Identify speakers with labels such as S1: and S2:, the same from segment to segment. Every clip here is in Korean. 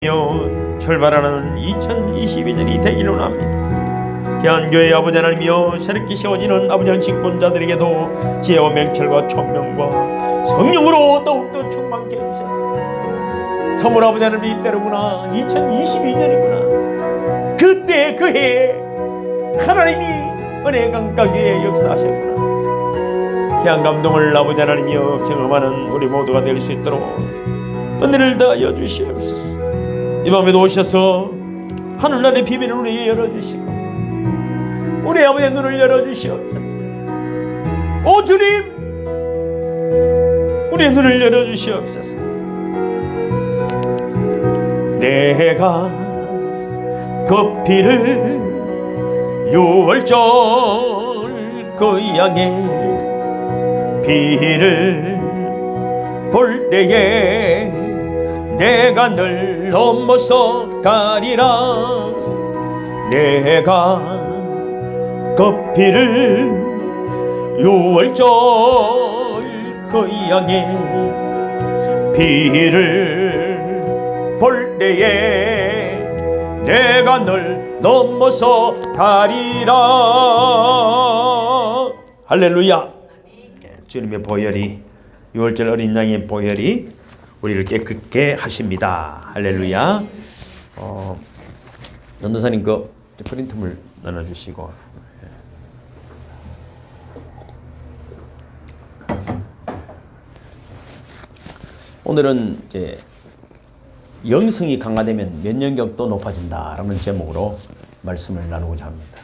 S1: 출발하는 2022년이 되기를 합니다. 대한교회 아버지 하나님이여, 새롭게 세워지는 아버지 하나님 직분자들에게도 지혜와 명철과 총명과 성령으로 더욱더 충만케 해주셨습니다. 참으로 아버지 하나님, 이때로구나, 2022년이구나. 그때 그해 하나님이 은혜 강가기에 역사하셨구나. 귀한 감동을 아버지 하나님이여 경험하는 우리 모두가 될 수 있도록 은혜를 더하여 주시옵소서. 이 밤에도 오셔서 하늘나라의 비밀을 우리에게 열어주시고 우리 아버지의 눈을 열어주시옵소서. 오 주님, 우리의 눈을 열어주시옵소서. 내가 급히를 6월절 고향에 비를 볼 때에 내가 늘 넘어서 가리라. 내가 급히를 6월절 고향에 비를 볼 때에 내가 늘 넘어서 가리라. 할렐루야. 주님의 보혈이, 6월절 어린 양의 보혈이 우리를 깨끗게 하십니다. 할렐루야. 전도사님 그 프린트물 나눠주시고. 오늘은 이제 영성이 강화되면 면역력도 높아진다라는 제목으로 말씀을 나누고자 합니다.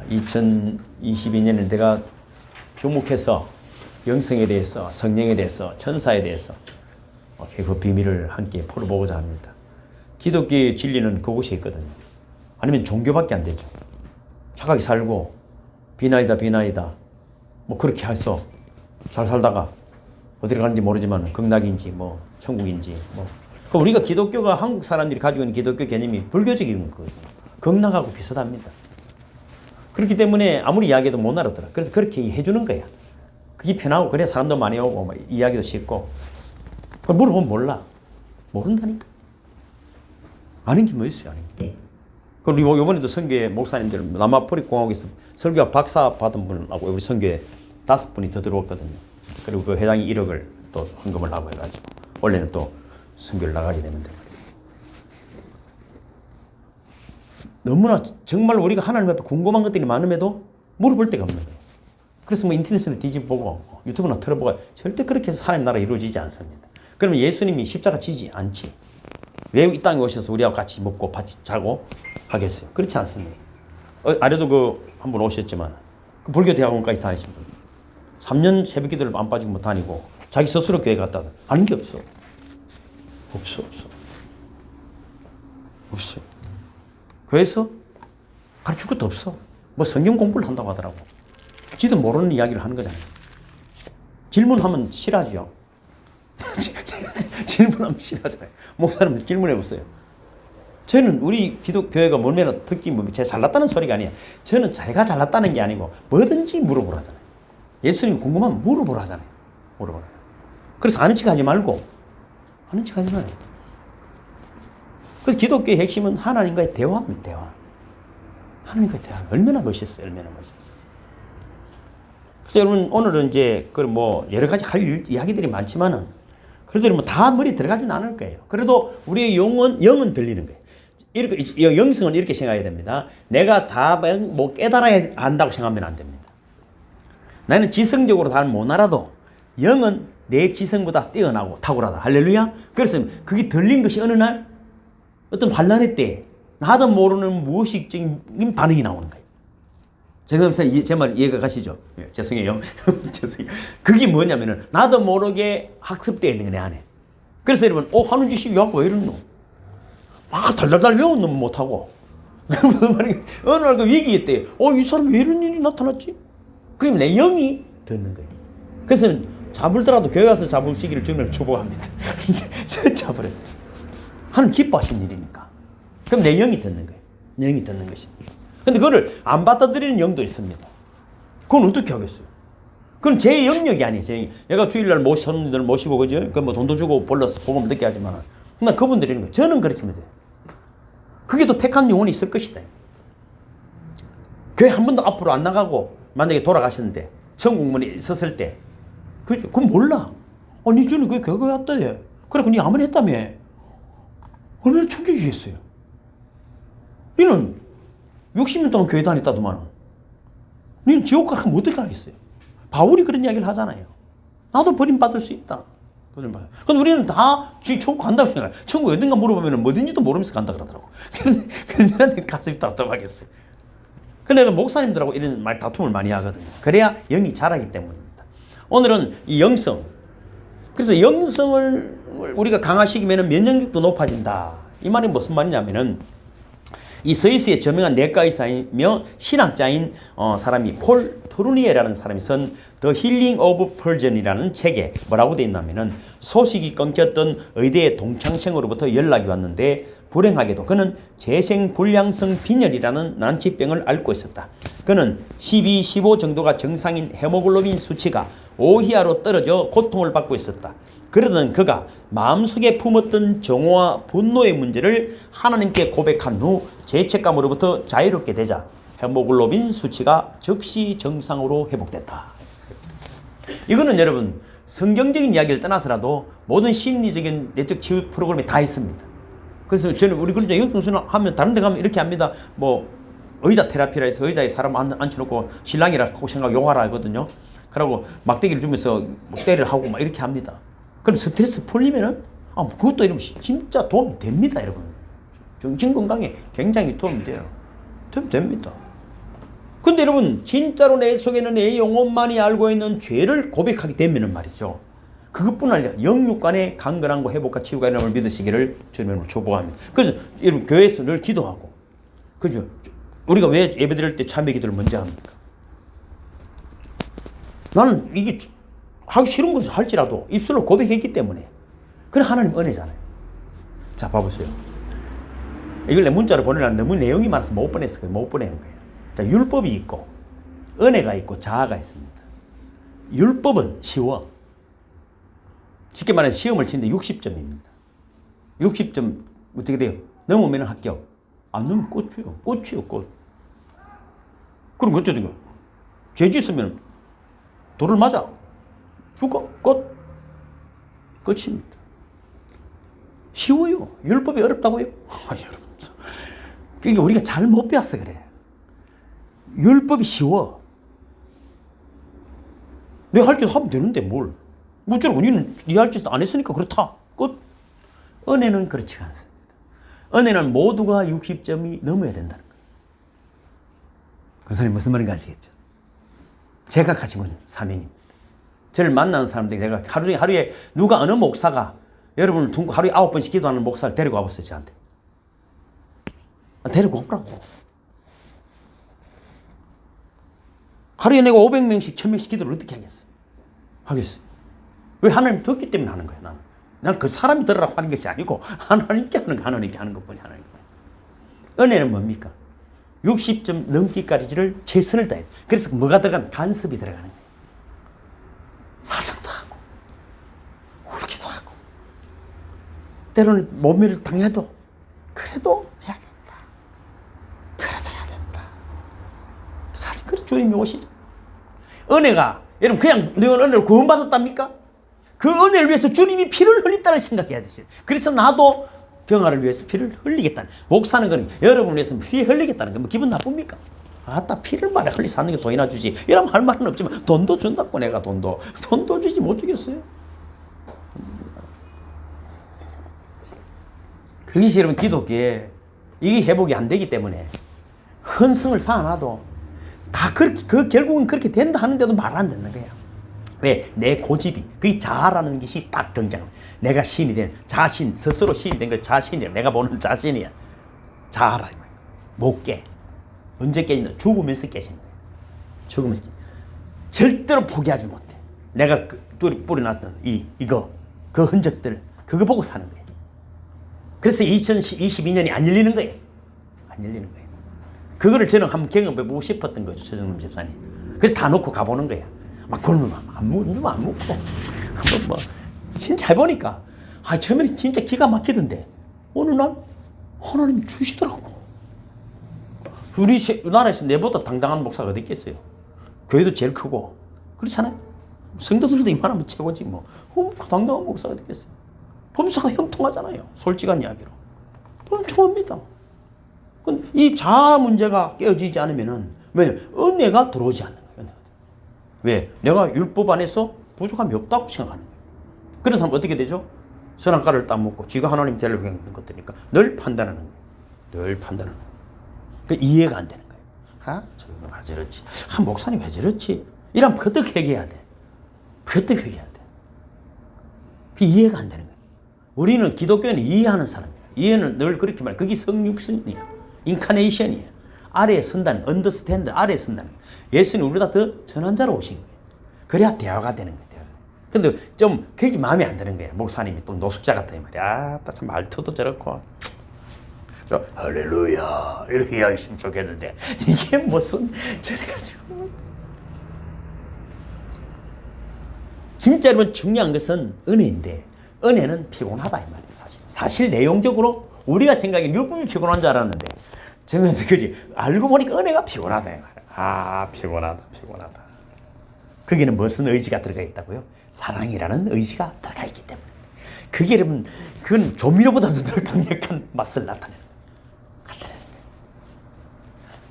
S1: 2022년에 내가 주목해서 영성에 대해서, 성령에 대해서, 천사에 대해서 그 비밀을 함께 풀어보고자 합니다. 기독교의 진리는 그곳에 있거든요. 아니면 종교밖에 안 되죠. 착하게 살고 비나이다 뭐 그렇게 해서 잘 살다가 어디로 가는지 모르지만 극락인지 뭐 천국인지 뭐. 우리가 기독교가, 한국 사람들이 가지고 있는 기독교 개념이 불교적인 거거든요. 극락하고 비슷합니다. 그렇기 때문에 아무리 이야기해도 못 알아들어. 그래서 그렇게 해주는 거야. 그게 편하고, 그래 사람도 많이 오고 이야기도 쉽고. 그걸 물어보면 몰라. 모른다니까. 아는 게 뭐 있어요, 아는 게. 그리고 이번에도 선교회 목사님들, 남아프리공화국에서 설교학 박사 받은 분하고 우리 선교회 5분이 더 들어왔거든요. 그리고 그 회장이 1억을 또 헌금을 하고 해가지고 원래는 또 선교를 나가게 되는데, 너무나 정말 우리가 하나님 앞에 궁금한 것들이 많음에도 물어볼 데가 없는 거예요. 그래서 뭐 인터넷을 뒤집어보고 유튜브나 틀어보고, 절대 그렇게 해서 하나님 나라 이루어지지 않습니다. 그러면 예수님이 십자가 지지 않지. 왜 이 땅에 오셔서 우리하고 같이 먹고 같이 자고 하겠어요? 그렇지 않습니다. 아래도 그 한 분 오셨지만 그 불교 대학원까지 다니신 분, 3년 새벽기도를 안 빠지고 못 다니고 자기 스스로 교회 갔다 하다. 아는 게 없어. 없어요. 교회에서 가르칠 것도 없어. 뭐 성경 공부를 한다고 하더라고. 지도 모르는 이야기를 하는 거잖아요. 질문하면 싫어하죠. 질문하면 싫어하잖아요. 목사님들 질문해 보세요. 저는 우리 기독교회가 뭐면 듣기 뭐 제가 잘났다는 소리가 아니에요. 저는 제가 잘났다는 게 아니고 뭐든지 물어보라 하잖아요. 예수님 궁금하면 물어보라 하잖아요. 물어보라. 그래서 아는 척 하지 말고, 아는 척 하지 말아요. 그래서 기독교의 핵심은 하나님과의 대화입니다. 대화. 하나님과의 대화. 얼마나 멋있어요. 얼마나 멋있어요. 그래서 여러분, 오늘은 이제 그 뭐 여러 가지 할 이야기들이 많지만은 그래도 뭐 다 머리에 들어가지는 않을 거예요. 그래도 우리의 영은 들리는 거예요. 이렇게 영성은 이렇게 생각해야 됩니다. 내가 다 뭐 깨달아야 한다고 생각하면 안 됩니다. 나는 지성적으로 다 못 알아도 영은 내 지성보다 뛰어나고 탁월하다. 할렐루야. 그래서 그게 들린 것이 어느 날 어떤 환란의 때 나도 모르는 무의식적인 반응이 나오는 거예요. 죄송합니다. 제 말 이해가 가시죠? 예, 죄송해요. 죄송해요. 그게 뭐냐면은 나도 모르게 학습되어 있는 거 내 안에. 그래서 여러분, 하는 짓이 왜 이러노? 막 달달달 외우는 못하고. 어느 날 그 위기에 때, 이 사람 왜 이런 일이 나타났지? 그럼 내 영이 듣는 거예요. 그래서 잡을더라도 교회 와서 잡을 시기를 주면 초보합니다. 잡으랬어요. 하나님 기뻐하신 일이니까. 그럼 내 영이 듣는 거예요. 내 영이 듣는 것입니다. 근데 그거를 안 받아들이는 영도 있습니다. 그건 어떻게 하겠어요? 그건 제 영역이 아니에요. 얘가 주일날 손님들 모시고, 그죠? 그 뭐 돈도 주고 불러서 복음 듣게 하지만, 그러니까 그분들이 이런 거예요. 저는 그렇게 하면 돼요. 그게 또 택한 영혼이 있을 것이다. 교회 한 번도 앞으로 안 나가고 만약에 돌아가셨는데 천국문에 있었을 때 그건 몰라. 니 전에 그 교회 왔다. 그래, 니 아무리 했다며. 얼마나 충격이겠어요. 니는 60년 동안 교회 다녔다더만. 니는 지옥 가면 어떻게 하겠어요? 바울이 그런 이야기를 하잖아요. 나도 버림받을 수 있다. 버림받아. 근데 우리는 다 천국 간다고 생각해요. 천국 어딘가 물어보면 뭐든지도 모르면서 간다 그러더라고. 그러면 가슴이 답답하겠어요. 근데 내가 목사님들하고 이런 말 다툼을 많이 하거든요. 그래야 영이 자라기 때문입니다. 오늘은 이 영성. 그래서 영성을 우리가 강화시키면 면역력도 높아진다. 이 말이 무슨 말이냐면은 이 스위스의 저명한 내과 의사이며 신학자인 사람이 폴 트루니에라는 사람이 쓴 The Healing of Person이라는 책에 뭐라고 되어 있냐면은 소식이 끊겼던 의대의 동창생으로부터 연락이 왔는데 불행하게도 그는 재생불량성 빈혈이라는 난치병을 앓고 있었다. 그는 12, 15 정도가 정상인 헤모글로빈 수치가 5 이하로 떨어져 고통을 받고 있었다. 그러던 그가 마음속에 품었던 정오와 분노의 문제를 하나님께 고백한 후 죄책감으로부터 자유롭게 되자 헤모글로빈 수치가 즉시 정상으로 회복됐다. 이거는 여러분 성경적인 이야기를 떠나서라도 모든 심리적인 내적 치유 프로그램에 다 있습니다. 그래서 저는 우리 그런 영성순환 하면 다른 데 가면 이렇게 합니다. 뭐 의자 테라피라 해서 의자에 사람 앉혀놓고 신랑이라고 생각하고 요하라 하거든요. 그러고 막대기를 주면서 때리를 하고 막 이렇게 합니다. 그럼 스트레스 풀리면은 그것도 이러면 진짜 도움이 됩니다, 여러분. 정신 건강에 굉장히 도움이 돼요. 도움이 됩니다. 근데 여러분 진짜로 내 속에는 내 영혼만이 알고 있는 죄를 고백하게 되면은 말이죠. 그것뿐 아니라 영육간의 강건함과 회복과 치유가 일어남을 믿으시기를 주님으로 축복합니다. 그래서 여러분 교회에서 늘 기도하고, 그죠? 우리가 왜 예배드릴 때 참회 기도를 먼저 합니까? 나는 이게 하기 싫은 것을 할지라도 입술로 고백했기 때문에. 그래 하나님 은혜잖아요. 자 봐보세요. 이걸 내 문자로 보내려면 너무 내용이 많아서 못 보냈어요. 못 보내는 거예요. 자, 율법이 있고 은혜가 있고 자아가 있습니다. 율법은 쉬워. 쉽게 말해서 시험을 치는데 60점입니다. 60점 어떻게 돼요? 넘으면 합격. 안 넘으면 꽃이요. 꽃이요, 꽃. 그럼 어떻게 돼요? 죄 짓으면 돌을 맞아. 죽어. 꽃. 끝입니다. 쉬워요. 율법이 어렵다고요? 여러분. 그러니까 우리가 잘 못 배웠어 그래. 율법이 쉬워. 내가 할 짓 하면 되는데 뭘. 뭐처럼 니는 네 할 짓 안 했으니까 그렇다. 끝. 은혜는 그렇지 않습니다. 은혜는 모두가 60점이 넘어야 된다는 거예요. 그 사람이 무슨 말인지 아시겠죠? 제가 가지고 있는 사명입니다. 저를 만나는 사람들이 내가 하루에 누가 어느 목사가 여러분을 두고 하루에 9번씩 기도하는 목사를 데리고 와보세요, 저한테. 데리고 오라고. 하루에 내가 500명씩, 1000명씩 기도를 어떻게 하겠어요? 하겠어요. 왜? 하나님 듣기 때문에 하는 거예요, 나는. 나는 그 사람이 들으라고 하는 것이 아니고, 하나님께 하는 것 뿐이 하나님. 은혜는 뭡니까? 60점 넘기까지를 최선을 다해. 그래서 뭐가 들어가면 간섭이 들어가는 거예요. 사정도 하고, 울기도 하고, 때로는 모멸을 당해도, 그래도 해야 된다. 그래도 해야 된다. 사실, 그래, 주님이 오시죠. 은혜가, 여러분, 그냥 너는 은혜를 구원받았답니까? 그 은혜를 위해서 주님이 피를 흘렸다는 생각해야 되죠. 그래서 나도 병아를 위해서 피를 흘리겠다는. 목사는 거는 여러분을 위해서 피 흘리겠다는 거. 뭐 기분 나쁩니까? 아따, 피를 말해 흘리서 하는 게 돈이나 주지. 이러면 할 말은 없지만 돈도 준다고 내가 돈도 주지 못 주겠어요. 그것이 여러분 기독교에 이게 회복이 안 되기 때문에 헌성을 쌓아놔도 다 그렇게 결국은 그렇게 된다 하는데도 말 안 듣는 거야. 왜? 내 고집이, 그게 자아라는 것이 딱 등장합니다. 내가 신이 된 자신, 스스로 신이 된 걸 자신이야. 내가 보는 자신이야. 자아라. 못 깨. 언제 깨진다? 죽으면서 깨지는 거야. 죽으면서. 절대로 포기하지 못해. 내가 뿌려놨던 이거, 그 흔적들, 그거 보고 사는 거야. 그래서 2022년이 안 열리는 거예요. 안 열리는 거예요. 그거를 저는 한번 경험해보고 싶었던 거죠, 최정남 집사님. 그래서 다 놓고 가보는 거야. 막 굶으면 안 먹고 한번 뭐 진짜 해보니까 처음에는 진짜 기가 막히던데 어느 날 하나님이 주시더라고. 우리 나라에서 내보다 당당한 목사가 어디 있겠어요? 교회도 제일 크고 그렇잖아요. 성도들도 이만하면 최고지 뭐. 당당한 목사가 어디 있겠어요? 범사가 형통하잖아요. 솔직한 이야기로. 형통합니다. 이 자아 문제가 깨어지지 않으면은 왜냐면 은혜가 들어오지 않는 거예요. 왜? 내가 율법 안에서 부족함이 없다고 생각하는 거예요. 그래서 어떻게 되죠? 선악과를 따먹고 지가 하나님 되려고 하는 것들이니까 늘 판단하는 거예요. 늘 판단하는 거예요. 그 이해가 안 되는 거예요. 저는 왜 저렇지? 목사님 왜 저렇지? 이러면 그때 회개해야 돼. 그때 회개해야 돼. 그 이해가 안 되는 거예요. 우리는 기독교는 이해하는 사람이에요. 이해는 늘 그렇게 말해요. 그게 성육신이에요. 인카네이션이에요. 아래에 선다는, 언더스탠드 아래에 선다는 거예요. 예수님 우리보다 더 선한 자로 오신 거예요. 그래야 대화가 되는 거예요. 근데 좀 그게 마음에 안 드는 거예요. 목사님이 또 노숙자 같다 이 말이야. 참 말투도 저렇고. 할렐루야 이렇게 이야기했으면 좋겠는데 이게 무슨 저래가지고. 진짜 여러분 중요한 것은 은혜인데 은혜는 피곤하다 이 말이에요. 사실 내용적으로 우리가 생각하기엔 율법이 피곤한 줄 알았는데 저면서 그지 알고 보니까 은혜가 피곤하다 이 말이에요. 피곤하다. 거기는 무슨 의지가 들어가 있다고요? 사랑이라는 의지가 들어가 있기 때문에. 그게 여러분 그건 조미료보다도 더 강력한 맛을 나타내는 거예요.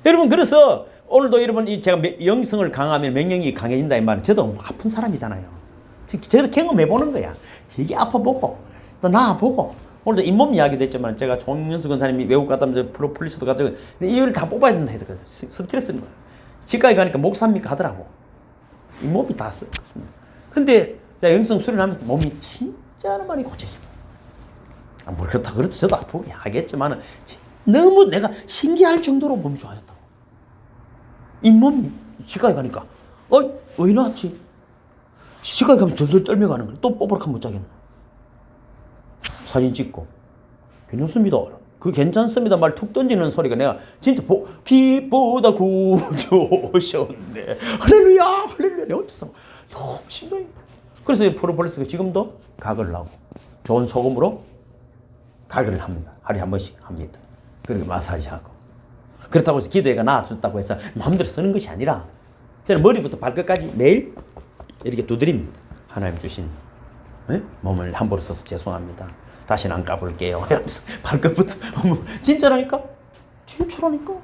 S1: 여러분 그래서 오늘도 여러분 제가 영성을 강하면 명령이 강해진다 이 말은 저도 아픈 사람이잖아요. 저를 경험해 보는 거야. 되게 아파보고 또 나아보고 오늘도 잇몸 이야기도 했지만 제가 종윤수 권사님이 외국 갔다 오면 프로폴리스도 가지고 이걸 다 뽑아야 된다 해서 스트레스인 거야. 집까지 가니까 목사입니까 하더라고. 잇몸이 다 써. 근데 영성 수련하면서 몸이 진짜 많이 고쳐진 거야. 뭐 그렇다 그래도 저도 아프긴 하겠지만 너무 내가 신기할 정도로 몸이 좋아졌다고. 잇몸이 집까지 가니까 왜 나왔지? 집까지 가면 덜덜 떨며 가는 거야. 또 뽑으러 가면 못 자겠나. 사진 찍고 괜찮습니다. 그 괜찮습니다 말 툭 던지는 소리가 내가 진짜 기쁘다 구주 오셨네 할렐루야 내가 어째서 너무 심장이. 그래서 프로폴리스가 지금도 가글을 하고 좋은 소금으로 가글을 합니다. 하루에 한 번씩 합니다. 그리고 마사지하고. 그렇다고 해서 기도회가 나아졌다고 해서 마음대로 쓰는 것이 아니라 저는 머리부터 발끝까지 매일 이렇게 두드립니다. 하나님 주신 몸을 함부로 써서 죄송합니다. 다시는 안 까볼게요. 발끝부터. 진짜라니까?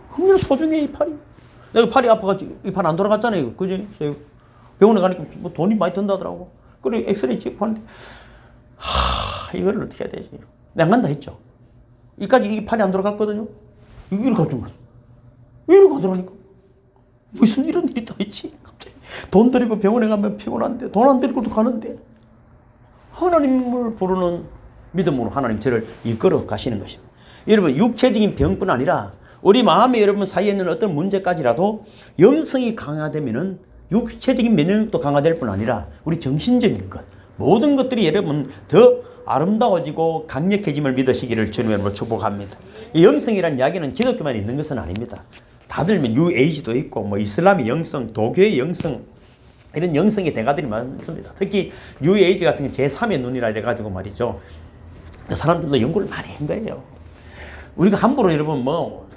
S1: 겁나 소중해, 이 팔이. 내가 팔이 아파가지고 이 팔 안 돌아갔잖아요. 그지? 병원에 가니까 뭐 돈이 많이 든다더라고. 그리고 엑스레이 찍고 하는데, 이거를 어떻게 해야 되지? 내가 안 간다 했죠. 이까지 이 팔이 안 돌아갔거든요. 이렇게 갑자기 이렇게 하더라니까. 무슨 이런 일이 다 있지? 갑자기. 돈 들이고 병원에 가면 피곤한데, 돈 안 들이고도 가는데, 하나님을 부르는 믿음으로 하나님 저를 이끌어 가시는 것입니다. 여러분 육체적인 병뿐 아니라 우리 마음에 여러분 사이에 있는 어떤 문제까지라도 영성이 강화되면은 육체적인 면역력도 강화될 뿐 아니라 우리 정신적인 것 모든 것들이 여러분 더 아름다워지고 강력해짐을 믿으시기를 주님으로 축복합니다. 이 영성이라는 이야기는 기독교만 있는 것은 아닙니다. 다들 뉴에이지도 있고 뭐 이슬람의 영성, 도교의 영성 이런 영성의 대가들이 많습니다. 특히 뉴에이지 같은 게 제3의 눈이라 이래가지고 말이죠. 그 사람들도 연구를 많이 한 거예요. 우리가 함부로 여러분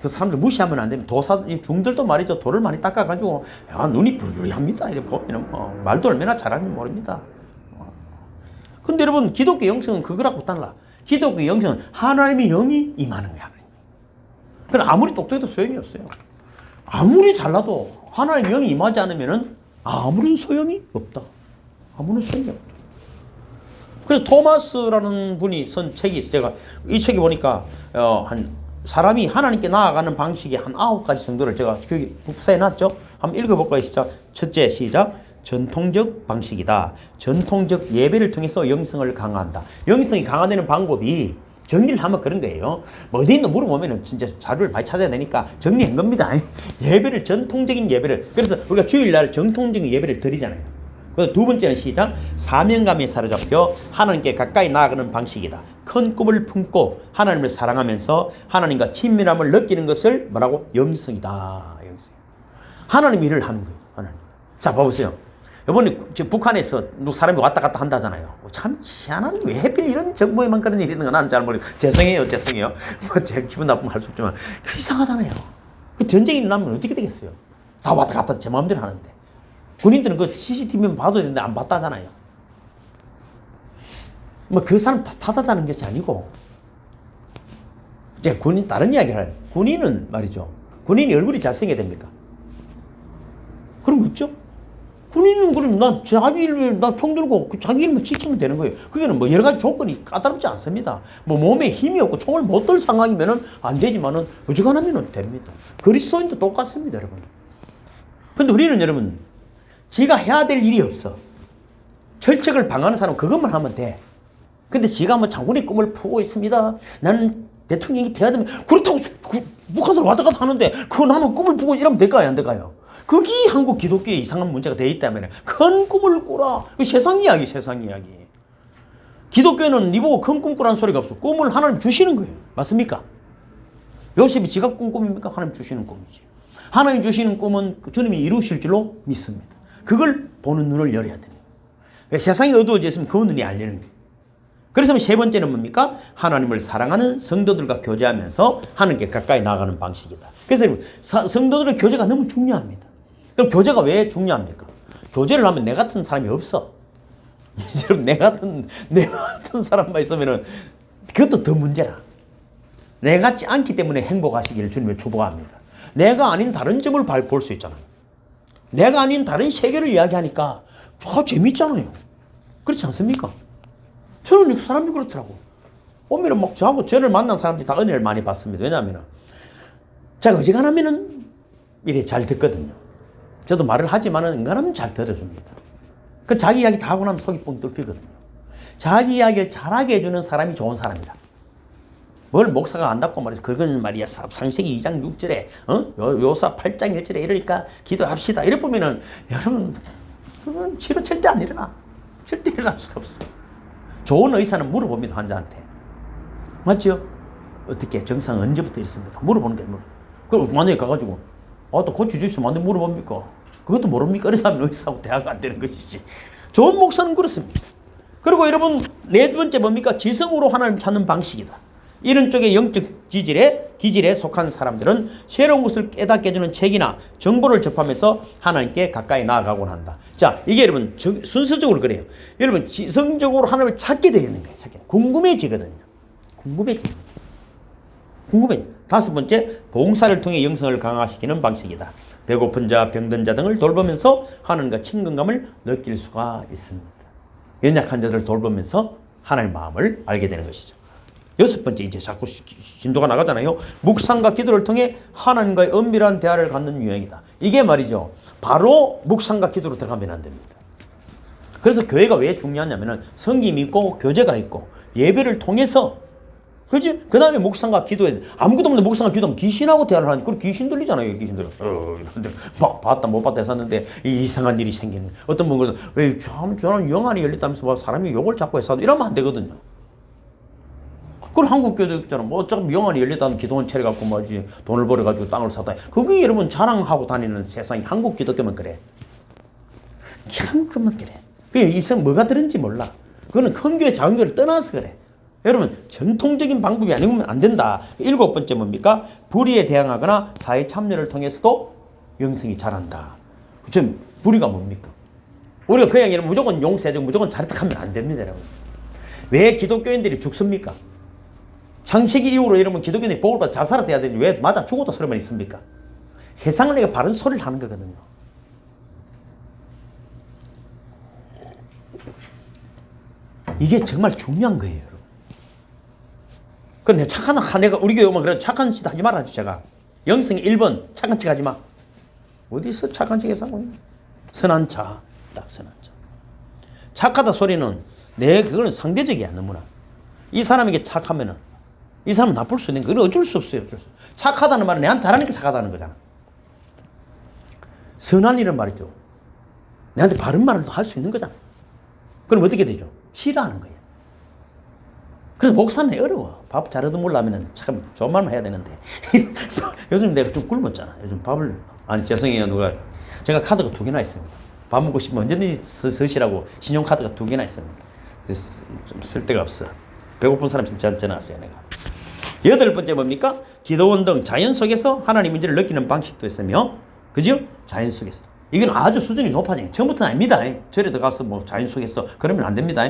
S1: 그 사람들 무시하면 안 되면 중들도 말이죠. 돌을 많이 닦아가지고 눈이 부르르합니다. 이렇게 보면 말도 얼마나 잘하는지 모릅니다. 근데 여러분 기독교 영성은 그거라고 달라. 기독교 영성은 하나님의 영이 임하는 거야. 그럼 아무리 똑똑해도 소용이 없어요. 아무리 잘나도 하나님의 영이 임하지 않으면은 아무런 소용이 없다. 아무런 소용이 없다. 그래서 토마스라는 분이 쓴 책이 있어요. 제가 이 책에 보니까 한 사람이 하나님께 나아가는 방식이 한 9가지 정도를 제가 복사해 놨죠. 한번 읽어볼까요? 시작. 첫째 시작. 전통적 방식이다. 전통적 예배를 통해서 영성을 강화한다. 영성이 강화되는 방법이 정리를 하면 그런 거예요. 뭐 어디 있나 물어보면 진짜 자료를 많이 찾아야 되니까 정리한 겁니다. 예배를 전통적인 예배를. 그래서 우리가 주일날 정통적인 예배를 드리잖아요. 그래서 두 번째는 시작. 사명감에 사로잡혀 하나님께 가까이 나아가는 방식이다. 큰 꿈을 품고 하나님을 사랑하면서 하나님과 친밀함을 느끼는 것을 뭐라고? 영성이다. 영성. 하나님 일을 하는 거예요. 하나님. 자, 봐보세요. 이번에 북한에서 사람이 왔다 갔다 한다잖아요. 참 희한한, 왜 하필 이런 정부에만 그런 일이 있는 건 나는 잘 모르겠어요. 죄송해요. 뭐 제 기분 나쁘면 할 수 없지만 그 이상하잖아요. 그 전쟁이 일어나면 어떻게 되겠어요? 다 왔다 갔다 제 마음대로 하는데 군인들은 그 CCTV만 봐도 되는데 안 봤다잖아요. 뭐 그 사람 탓하자는 것이 아니고 이제 군인 다른 이야기를 해요. 군인은 말이죠. 군인이 얼굴이 잘생겨야 됩니까? 그런 거 없죠? 군인은 그럼 나총 들고 자기 일만 지키면 되는 거예요. 그게는 뭐 여러 가지 조건이 까다롭지 않습니다. 뭐 몸에 힘이 없고 총을 못 들 상황이면은 안 되지만은 어지간하면은 됩니다. 그리스도인도 똑같습니다, 여러분. 근데 우리는 여러분, 지가 해야 될 일이 없어. 철책을 방하는 사람은 그것만 하면 돼. 근데 지가 뭐 장군의 꿈을 품고 있습니다. 나는 대통령이 돼야 되면, 그렇다고 북한으로 왔다 갔다 하는데, 나는 꿈을 품고 이러면 될까요? 안 될까요? 거기 한국 기독교에 이상한 문제가 되어 있다면 큰 꿈을 꾸라. 세상 이야기. 기독교에는 니 보고 큰 꿈 꾸라는 소리가 없어. 꿈을 하나님 주시는 거예요. 맞습니까? 요셉이 지가 꾼 꿈입니까? 하나님 주시는 꿈이지. 하나님 주시는 꿈은 주님이 이루실 줄로 믿습니다. 그걸 보는 눈을 열어야 되는 거예요. 세상이 어두워졌으면 그 눈이 알리는 거예요. 그래서 세 번째는 뭡니까? 하나님을 사랑하는 성도들과 교제하면서 하나님께 가까이 나아가는 방식이다. 그래서 성도들의 교제가 너무 중요합니다. 그럼 교제가 왜 중요합니까? 교제를 하면 내 같은 사람이 없어. 여러분, 내 같은 사람만 있으면은 그것도 더 문제라. 내 같지 않기 때문에 행복하시기를 주님을 축복합니다. 내가 아닌 다른 점을 볼 수 있잖아요. 내가 아닌 다른 세계를 이야기하니까 재밌잖아요. 그렇지 않습니까? 저는 사람이 그렇더라고. 오면은 막 저하고 저를 만난 사람들이 다 은혜를 많이 받습니다. 왜냐하면 제가 어지간하면은 이래 잘 듣거든요. 저도 말을 하지만은 은간하면 잘 들어줍니다. 그 자기 이야기 다 하고 나면 속이 뻥 뚫히거든요. 자기 이야기를 잘하게 해주는 사람이 좋은 사람이다. 뭘 목사가 안다고 말해서 그건 말이야 창세기 2장 6절에 요사 8장 1절에 이러니까 기도합시다. 이래 보면은 여러분 그건 치료 절대 안 일어나. 절대 일어날 수가 없어. 좋은 의사는 물어봅니다. 환자한테. 맞죠? 어떻게 정상 언제부터 있습니까? 물어보는 게 그럼 만약에 가가지고 또 고치 주시면 안 돼 물어봅니까? 그것도 모릅니까? 그래서 하면 의사하고 대화가 안 되는 것이지. 좋은 목사는 그렇습니다. 그리고 여러분 네 번째 뭡니까? 지성으로 하나님 찾는 방식이다. 이런 쪽의 영적 기질에 속한 사람들은 새로운 것을 깨닫게 해주는 책이나 정보를 접하면서 하나님께 가까이 나아가곤 한다. 자, 이게 여러분 순서적으로 그래요. 여러분 지성적으로 하나님을 찾게 되어 있는 거예요. 궁금해지거든요. 궁금해. 다섯 번째, 봉사를 통해 영성을 강화시키는 방식이다. 배고픈 자, 병든 자 등을 돌보면서 하나님과 친근감을 느낄 수가 있습니다. 연약한 자들을 돌보면서 하나님의 마음을 알게 되는 것이죠. 여섯 번째, 이제 자꾸 진도가 나가잖아요. 묵상과 기도를 통해 하나님과의 은밀한 대화를 갖는 유형이다. 이게 말이죠. 바로 묵상과 기도로 들어가면 안 됩니다. 그래서 교회가 왜 중요하냐면은 성김이 있고 교제가 있고 예배를 통해서 그지? 그 다음에 묵상과 기도에 아무것도 없는 묵상과 기도하면 귀신하고 대화를 하니까 그럼 귀신 들리잖아요. 귀신들 이런데 막 봤다 못 봤다 했었는데 이상한 일이 생기는 어떤 분은 왜 저는 영안이 열렸다면서 사람이 욕을 자꾸 해서 이러면 안 되거든요. 그럼 한국 교회도 있잖아. 뭐 어차피 영안이 열렸다는 기도원 차려갖고 뭐지 돈을 벌어가지고 땅을 사다. 그게 여러분 자랑하고 다니는 세상이 한국 기독교만 그래. 한국만 그래. 그게 이상 뭐가 들은지 몰라. 그거는 큰 교회 작은 교회를 떠나서 그래. 여러분 전통적인 방법이 아니면 안 된다. 일곱 번째 뭡니까? 불의에 대항하거나 사회 참여를 통해서도 영성이 자란다. 좀 불의가 뭡니까? 우리가 그냥 이러면 무조건 용서해주고 무조건 잘했다 하면 안 됩니다. 여러분. 왜 기독교인들이 죽습니까? 창세기 이후로 이러면 기독교인들이 복을 받아 잘 살아야 되는데 왜 맞아 죽었다 소리만 있습니까? 세상을 내가 바른 소리를 하는 거거든요. 이게 정말 중요한 거예요, 여러분. 그런데 내가 우리 교회 오면 그래 착한 짓 하지 말아줘, 제가. 영성이 1번, 착한 척 하지 마. 어디서 착한 척 해서 하고 선한 차, 딱 선한 차. 착하다 소리는 그거는 상대적이야, 너무나. 이 사람에게 착하면은 이 사람은 나쁠 수 있는 거. 그건 어쩔 수 없어요. 착하다는 말은 내한테 잘하니까 착하다는 거잖아. 선한 일은 말이죠. 내한테 바른 말을 할 수 있는 거잖아. 그럼 어떻게 되죠? 싫어하는 거예요. 그래서 목사는 어려워. 밥 잘 얻어먹으려면 참 좋은 말만 해야 되는데. 요즘 내가 좀 굶었잖아. 요즘 밥을, 죄송해요. 제가 카드가 2개나 있습니다. 밥 먹고 싶으면 언제든지 서시라고 신용카드가 2개나 있습니다. 그래서 좀 쓸 데가 없어. 배고픈 사람 진짜 전화 왔어요, 내가. 8번째 뭡니까? 기도원 등 자연 속에서 하나님 문제를 느끼는 방식도 있으며, 그죠? 자연 속에서. 이건 아주 수준이 높아져요. 처음부터는 아닙니다. 절에 들어가서 뭐 자연 속에서 그러면 안 됩니다.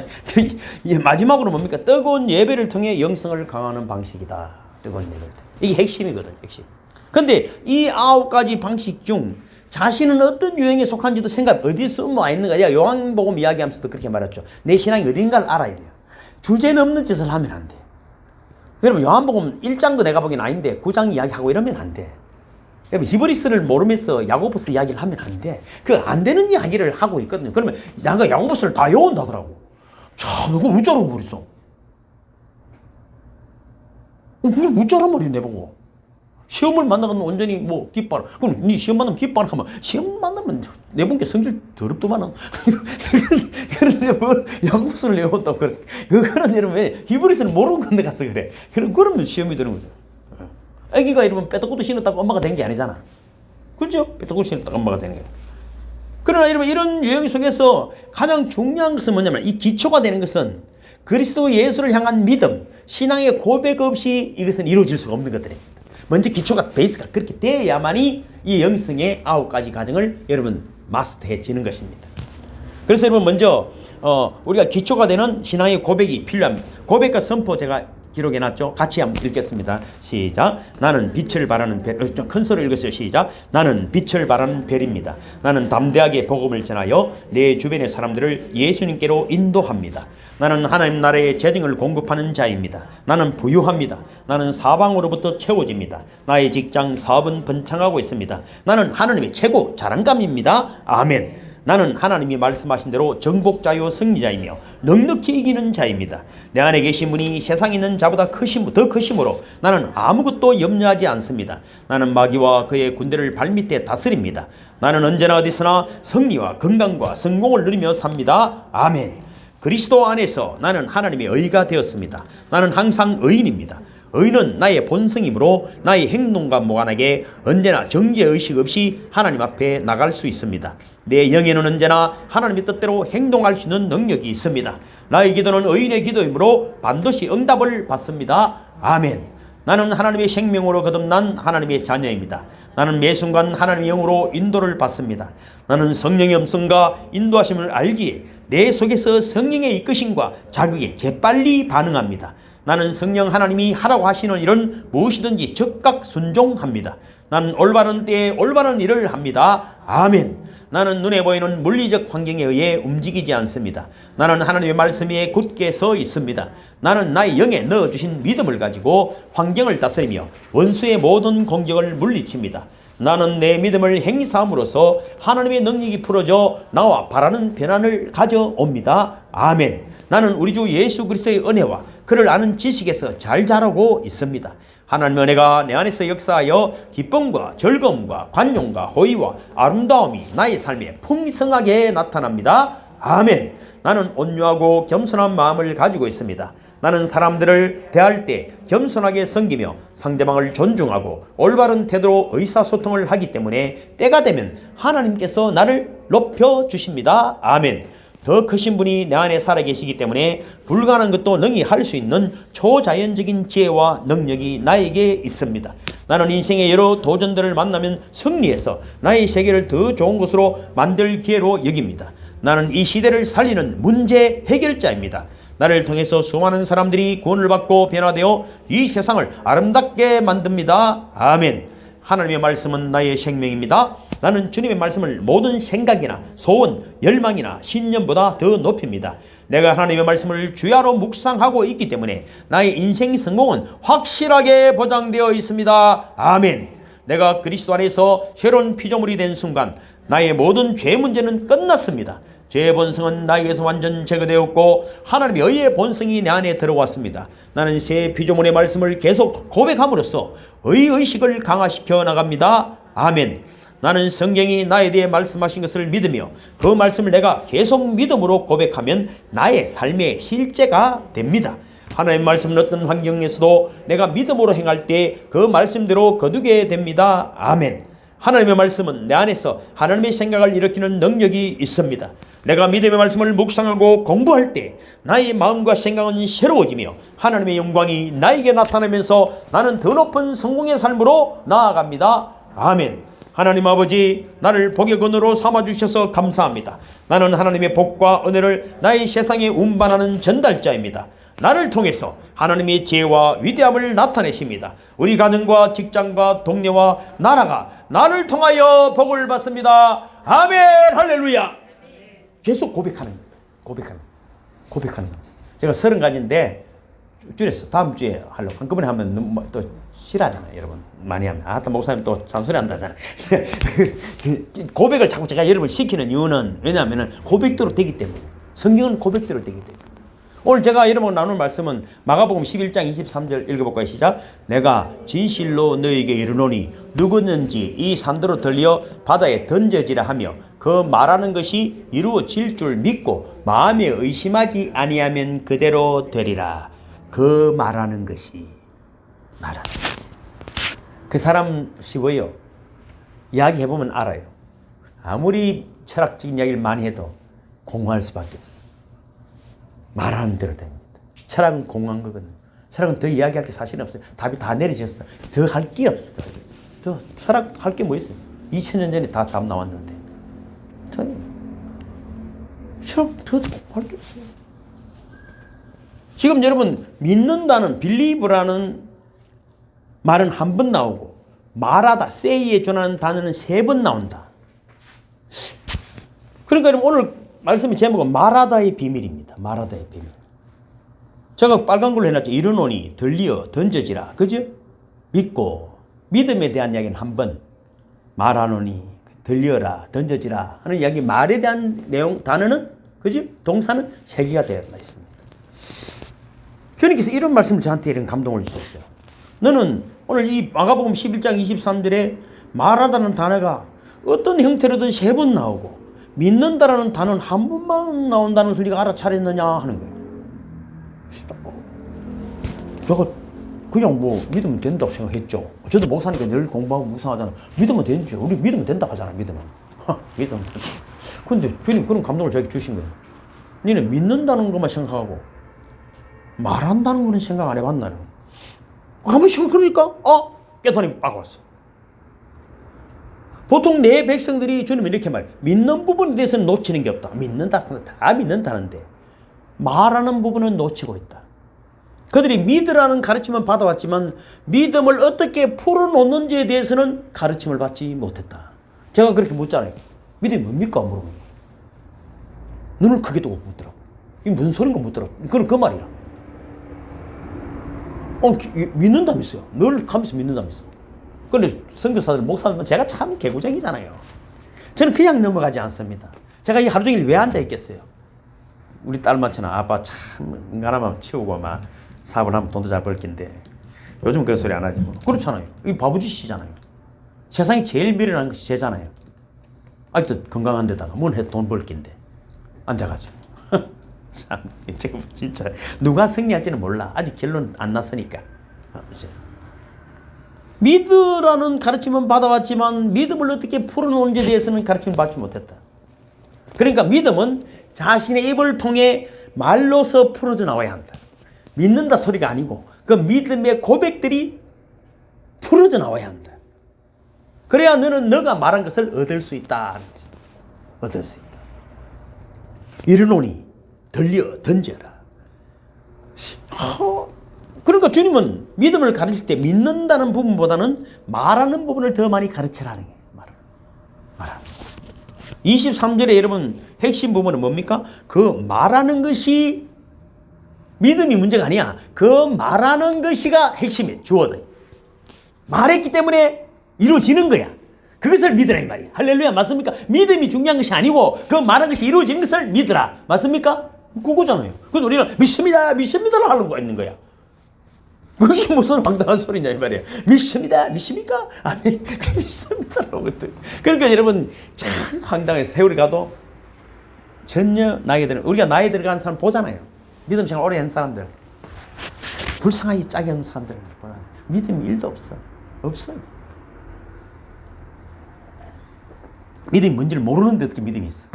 S1: 마지막으로 뭡니까? 뜨거운 예배를 통해 영성을 강화하는 방식이다. 뜨거운 예배를 통해. 이게 핵심이거든요. 핵심. 근데 이 9가지 방식 중 자신은 어떤 유형에 속한지도 생각, 어디서 뭐 있는가. 요한복음 이야기하면서도 그렇게 말했죠. 내 신앙이 어딘가를 알아야 돼요. 주제넘는 짓을 하면 안 돼. 여러분, 요한복음 1장도 내가 보기엔 아닌데 9장 이야기하고 이러면 안 돼. 여러분, 히브리스를 모르면서 야고보스 이야기를 하면 안 돼. 그 안 되는 이야기를 하고 있거든요. 그러면 야고보스를 다 외운다더라고. 참, 그거 우짜로 버렸어. 그걸 우짜란 말이야, 내보고. 시험을 만나면 완전히 뭐 깃발. 그럼 네 시험 만나면 깃발 하면 시험 만나면 내 분께 성질 더럽더만은. 그런데 뭐 야고보스를 외웠다고 그랬어. 그거는 여러분 히브리스를 모르고 건너가서 그래. 그러면 시험이 되는 거죠. 아기가 이러면 빼떡구도 신었다고 엄마가 된 게 아니잖아. 그죠? 빼떡구도 신었다고 엄마가 되는 거야. 그러나 여러분 이런 유형 속에서 가장 중요한 것은 뭐냐면 이 기초가 되는 것은 그리스도 예수를 향한 믿음, 신앙의 고백 없이 이것은 이루어질 수가 없는 것들입니다. 먼저 기초가 베이스가 그렇게 돼야만이 이 영성의 9가지 과정을 여러분 마스터해지는 것입니다. 그래서 여러분 먼저 우리가 기초가 되는 신앙의 고백이 필요합니다. 고백과 선포 제가 기록해놨죠. 같이 한번 읽겠습니다. 시작. 나는 빛을 발하는 별. 좀 큰 소리로 읽으세요. 시작. 나는 빛을 발하는 별입니다. 나는 담대하게 복음을 전하여 내 주변의 사람들을 예수님께로 인도합니다. 나는 하나님 나라의 재정을 공급하는 자입니다. 나는 부유합니다. 나는 사방으로부터 채워집니다. 나의 직장 사업은 번창하고 있습니다. 나는 하나님의 최고 자랑감입니다. 아멘. 나는 하나님이 말씀하신 대로 정복자요 승리자이며 넉넉히 이기는 자입니다. 내 안에 계신 분이 세상에 있는 자보다 더 크심으로 나는 아무것도 염려하지 않습니다. 나는 마귀와 그의 군대를 발밑에 다스립니다. 나는 언제나 어디서나 승리와 건강과 성공을 누리며 삽니다. 아멘. 그리스도 안에서 나는 하나님의 의가 되었습니다. 나는 항상 의인입니다. 의는 나의 본성이므로 나의 행동과 무관하게 언제나 정죄의식 없이 하나님 앞에 나갈 수 있습니다. 내 영에는 언제나 하나님의 뜻대로 행동할 수 있는 능력이 있습니다. 나의 기도는 의인의 기도이므로 반드시 응답을 받습니다. 아멘. 나는 하나님의 생명으로 거듭난 하나님의 자녀입니다. 나는 매 순간 하나님의 영으로 인도를 받습니다. 나는 성령의 음성과 인도하심을 알기에 내 속에서 성령의 이끄심과 자극에 재빨리 반응합니다. 나는 성령 하나님이 하라고 하시는 일은 무엇이든지 즉각 순종합니다. 나는 올바른 때에 올바른 일을 합니다. 아멘. 나는 눈에 보이는 물리적 환경에 의해 움직이지 않습니다. 나는 하나님의 말씀 위에 굳게 서 있습니다. 나는 나의 영에 넣어주신 믿음을 가지고 환경을 다스리며 원수의 모든 공격을 물리칩니다. 나는 내 믿음을 행사함으로써 하나님의 능력이 풀어져 나와 바라는 변화를 가져옵니다. 아멘. 나는 우리 주 예수 그리스도의 은혜와 그를 아는 지식에서 잘 자라고 있습니다. 하나님의 은혜가 내 안에서 역사하여 기쁨과 즐거움과 관용과 호의와 아름다움이 나의 삶에 풍성하게 나타납니다. 아멘. 나는 온유하고 겸손한 마음을 가지고 있습니다. 나는 사람들을 대할 때 겸손하게 섬기며 상대방을 존중하고 올바른 태도로 의사소통을 하기 때문에 때가 되면 하나님께서 나를 높여주십니다. 아멘. 더 크신 분이 내 안에 살아계시기 때문에 불가능한 것도 능히 할 수 있는 초자연적인 지혜와 능력이 나에게 있습니다. 나는 인생의 여러 도전들을 만나면 승리해서 나의 세계를 더 좋은 곳으로 만들 기회로 여깁니다. 나는 이 시대를 살리는 문제 해결자입니다. 나를 통해서 수많은 사람들이 구원을 받고 변화되어 이 세상을 아름답게 만듭니다. 아멘. 하나님의 말씀은 나의 생명입니다. 나는 주님의 말씀을 모든 생각이나 소원, 열망이나 신념보다 더 높입니다. 내가 하나님의 말씀을 주야로 묵상하고 있기 때문에 나의 인생 성공은 확실하게 보장되어 있습니다. 아멘. 내가 그리스도 안에서 새로운 피조물이 된 순간 나의 모든 죄 문제는 끝났습니다. 죄의 본성은 나에게서 완전 제거되었고 하나님의 의의 본성이 내 안에 들어왔습니다. 나는 새 피조물의 말씀을 계속 고백함으로써 의의식을 강화시켜 나갑니다. 아멘. 나는 성경이 나에 대해 말씀하신 것을 믿으며 그 말씀을 내가 계속 믿음으로 고백하면 나의 삶의 실제가 됩니다. 하나님의 말씀은 어떤 환경에서도 내가 믿음으로 행할 때 그 말씀대로 거두게 됩니다. 아멘. 하나님의 말씀은 내 안에서 하나님의 생각을 일으키는 능력이 있습니다. 내가 믿음의 말씀을 묵상하고 공부할 때 나의 마음과 생각은 새로워지며 하나님의 영광이 나에게 나타나면서 나는 더 높은 성공의 삶으로 나아갑니다. 아멘. 하나님 아버지, 나를 복의 근원으로 삼아주셔서 감사합니다. 나는 하나님의 복과 은혜를 나의 세상에 운반하는 전달자입니다. 나를 통해서 하나님의 지혜와 위대함을 나타내십니다. 우리 가정과 직장과 동네와 나라가 나를 통하여 복을 받습니다. 아멘. 할렐루야. 계속 고백하는 거예요. 제가 30가지인데 줄였어. 다음 주에 하려고. 한꺼번에 하면 또 싫어하잖아요. 여러분 많이 하면 목사님 또 잔소리 한다잖아요. 고백을 자꾸 제가 여러분을 시키는 이유는 왜냐하면 고백대로 되기 때문에. 성경은 고백대로 되기 때문에. 오늘 제가 여러분 나눌 말씀은 마가복음 11장 23절 읽어볼까요? 시작. 내가 진실로 너에게 이르노니 누구든지 이 산더로 들려 바다에 던져지라 하며 그 말하는 것이 이루어질 줄 믿고 마음에 의심하지 아니하면 그대로 되리라. 그 말하는 것이 그 사람 쉬워요. 이야기해보면 알아요. 아무리 철학적인 이야기를 많이 해도 공허할 수밖에 없어요. 말하는 대로 됩니다. 철학은 공허한 거거든요. 철학은 더 이야기할 게 사실은 없어요. 답이 다 내려졌어. 더 할 게 없어. 더 철학 할 게 뭐 있어요? 2000년 전에 다 답 나왔는데. 철학 더 할 게 없어요. 지금 여러분 믿는다는 believe라는 말은 한 번 나오고 말하다 say에 준하는 단어는 3번 나온다. 그러니까 여러분 오늘 말씀의 제목은 말하다의 비밀입니다. 말하다의 비밀. 제가 빨간 걸로 해놨죠. 이르노니 들리어 던져지라. 그죠? 믿고 믿음에 대한 이야기는 한 번, 말하노니 들려라 던져지라 하는 이야기. 말에 대한 내용 단어는 그죠? 동사는 3개가 되어 있습니다. 주님께서 이런 말씀을 저한테 이런 감동을 주셨어요. 너는 오늘 이 마가복음 11장 23절에 말하다는 단어가 어떤 형태로든 3번 나오고 믿는다라는 단어는 한 번만 나온다는 것을 네가 알아차렸느냐 하는 거예요. 제가 그냥 뭐 믿으면 된다고 생각했죠. 저도 목사니까 늘 공부하고 묵상하잖아. 믿으면 되죠. 우리 믿으면 된다 하잖아. 믿으면 된다. 근데 주님 그런 감동을 저에게 주신 거예요. 너는 믿는다는 것만 생각하고 말한다는 거는 생각 안 해봤나요? 가만히 그러니까 깨달음이 빡 왔어. 보통 내 백성들이 주님 이렇게 말해요. 믿는 부분에 대해서는 놓치는 게 없다. 믿는다, 다 믿는다는데 말하는 부분은 놓치고 있다. 그들이 믿으라는 가르침은 받아왔지만 믿음을 어떻게 풀어놓는지에 대해서는 가르침을 받지 못했다. 제가 그렇게 묻잖아요. 믿음이 뭡니까? 물어보면 눈을 크게 뜨고 묻더라고. 이게 무슨 소린가 묻더라고. 그 말이라. 믿는다면서요. 늘 가면서 믿는다면서. 그런데 선교사들, 목사들은 제가 참 개구쟁이잖아요. 저는 그냥 넘어가지 않습니다. 제가 이 하루 종일 왜 앉아있겠어요? 우리 딸만처럼 아빠 참 인간하면 치우고 막 사업을 하면 돈도 잘 벌 텐데 요즘은 그런 소리 안 하지 뭐. 그렇잖아요. 이 바보짓이잖아요. 세상에 제일 미련한 것이 쟤잖아요. 아직도 건강한 데다가 뭘 해도 돈 벌 낀데 앉아가지고. 참 지금 진짜 누가 승리할지는 몰라. 아직 결론 안 났으니까. 믿으라는 가르침은 받아왔지만 믿음을 어떻게 풀어놓는지에 대해서는 가르침을 받지 못했다. 그러니까 믿음은 자신의 입을 통해 말로서 풀어져 나와야 한다. 믿는다 소리가 아니고 그 믿음의 고백들이 풀어져 나와야 한다. 그래야 너는 너가 말한 것을 얻을 수 있다. 얻을 수 있다. 이르노니 들려 던져라. 그러니까 주님은 믿음을 가르칠 때 믿는다는 부분보다는 말하는 부분을 더 많이 가르치라는 거예요. 말하는 23절에 여러분 핵심 부분은 뭡니까? 그 말하는 것이 믿음이 문제가 아니야. 그 말하는 것이가 핵심이에요. 주어다. 말했기 때문에 이루어지는 거야. 그것을 믿으라 이 말이야. 할렐루야. 맞습니까? 믿음이 중요한 것이 아니고 그 말하는 것이 이루어지는 것을 믿으라. 맞습니까? 그거잖아요. 그래서 우리는 믿습니다를 하는 거 있는 거야. 그게 무슨 황당한 소리냐 이 말이야. 믿습니다. 믿습니까? 아니 믿습니다라고. 그러니까 여러분 참 황당해서 세월이 가도 전혀 우리가 나이 들어간 사람 보잖아요. 믿음 생활 오래 한 사람들 불쌍하게 짜게 하는 사람들 믿음이 1도 없어요. 믿음이 뭔지를 모르는데 어떻게 믿음이 있어?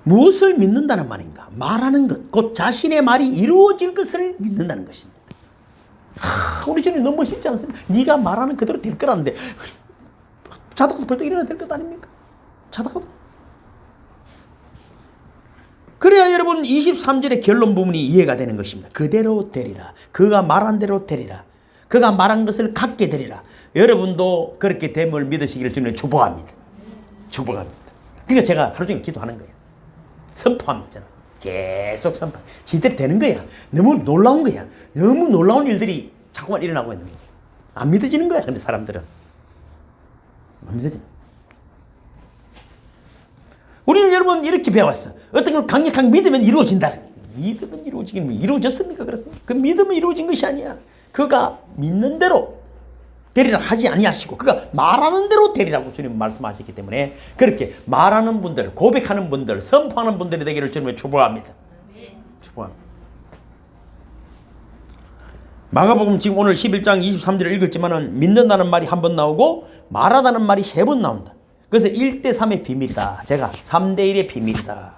S1: 무엇을 믿는다는 말인가? 말하는 것, 곧 자신의 말이 이루어질 것을 믿는다는 것입니다. 우리 주님 너무 멋있지 않습니까? 네가 말하는 그대로 될 거라는데 자다가도 벌떡 일어나야 될 것 아닙니까? 자다가도. 그래야 여러분 23절의 결론 부분이 이해가 되는 것입니다. 그대로 되리라. 그가 말한 대로 되리라. 그가 말한 것을 갖게 되리라. 여러분도 그렇게 됨을 믿으시기를 주님 축복합니다. 축복합니다. 그러니까 제가 하루 종일 기도하는 거예요. 선포합니다. 계속 선포. 지대로 되는 거야. 너무 놀라운 거야. 너무 놀라운 일들이 자꾸만 일어나고 있는 거야. 안 믿어지는 거야. 근데 사람들은. 안 믿어지는 거야. 우리는 여러분 이렇게 배웠어. 어떤 걸 강력하게 믿으면 이루어진다. 믿으면 이루어지긴 이루어졌습니까? 그렇습니까? 그 믿으면 이루어진 것이 아니야. 그가 믿는 대로 되리라 하지 아니하시고 그가 말하는 대로 되리라고 주님 말씀하셨기 때문에 그렇게 말하는 분들, 고백하는 분들, 선포하는 분들이 되기를 주님의 축복합니다. 축복합니다. 마가복음 지금 오늘 11장 23절을 읽었지만은 믿는다는 말이 한 번 나오고 말하다는 말이 3번 나온다. 그래서 1대3의 비밀이다. 제가 3대1의 비밀이다.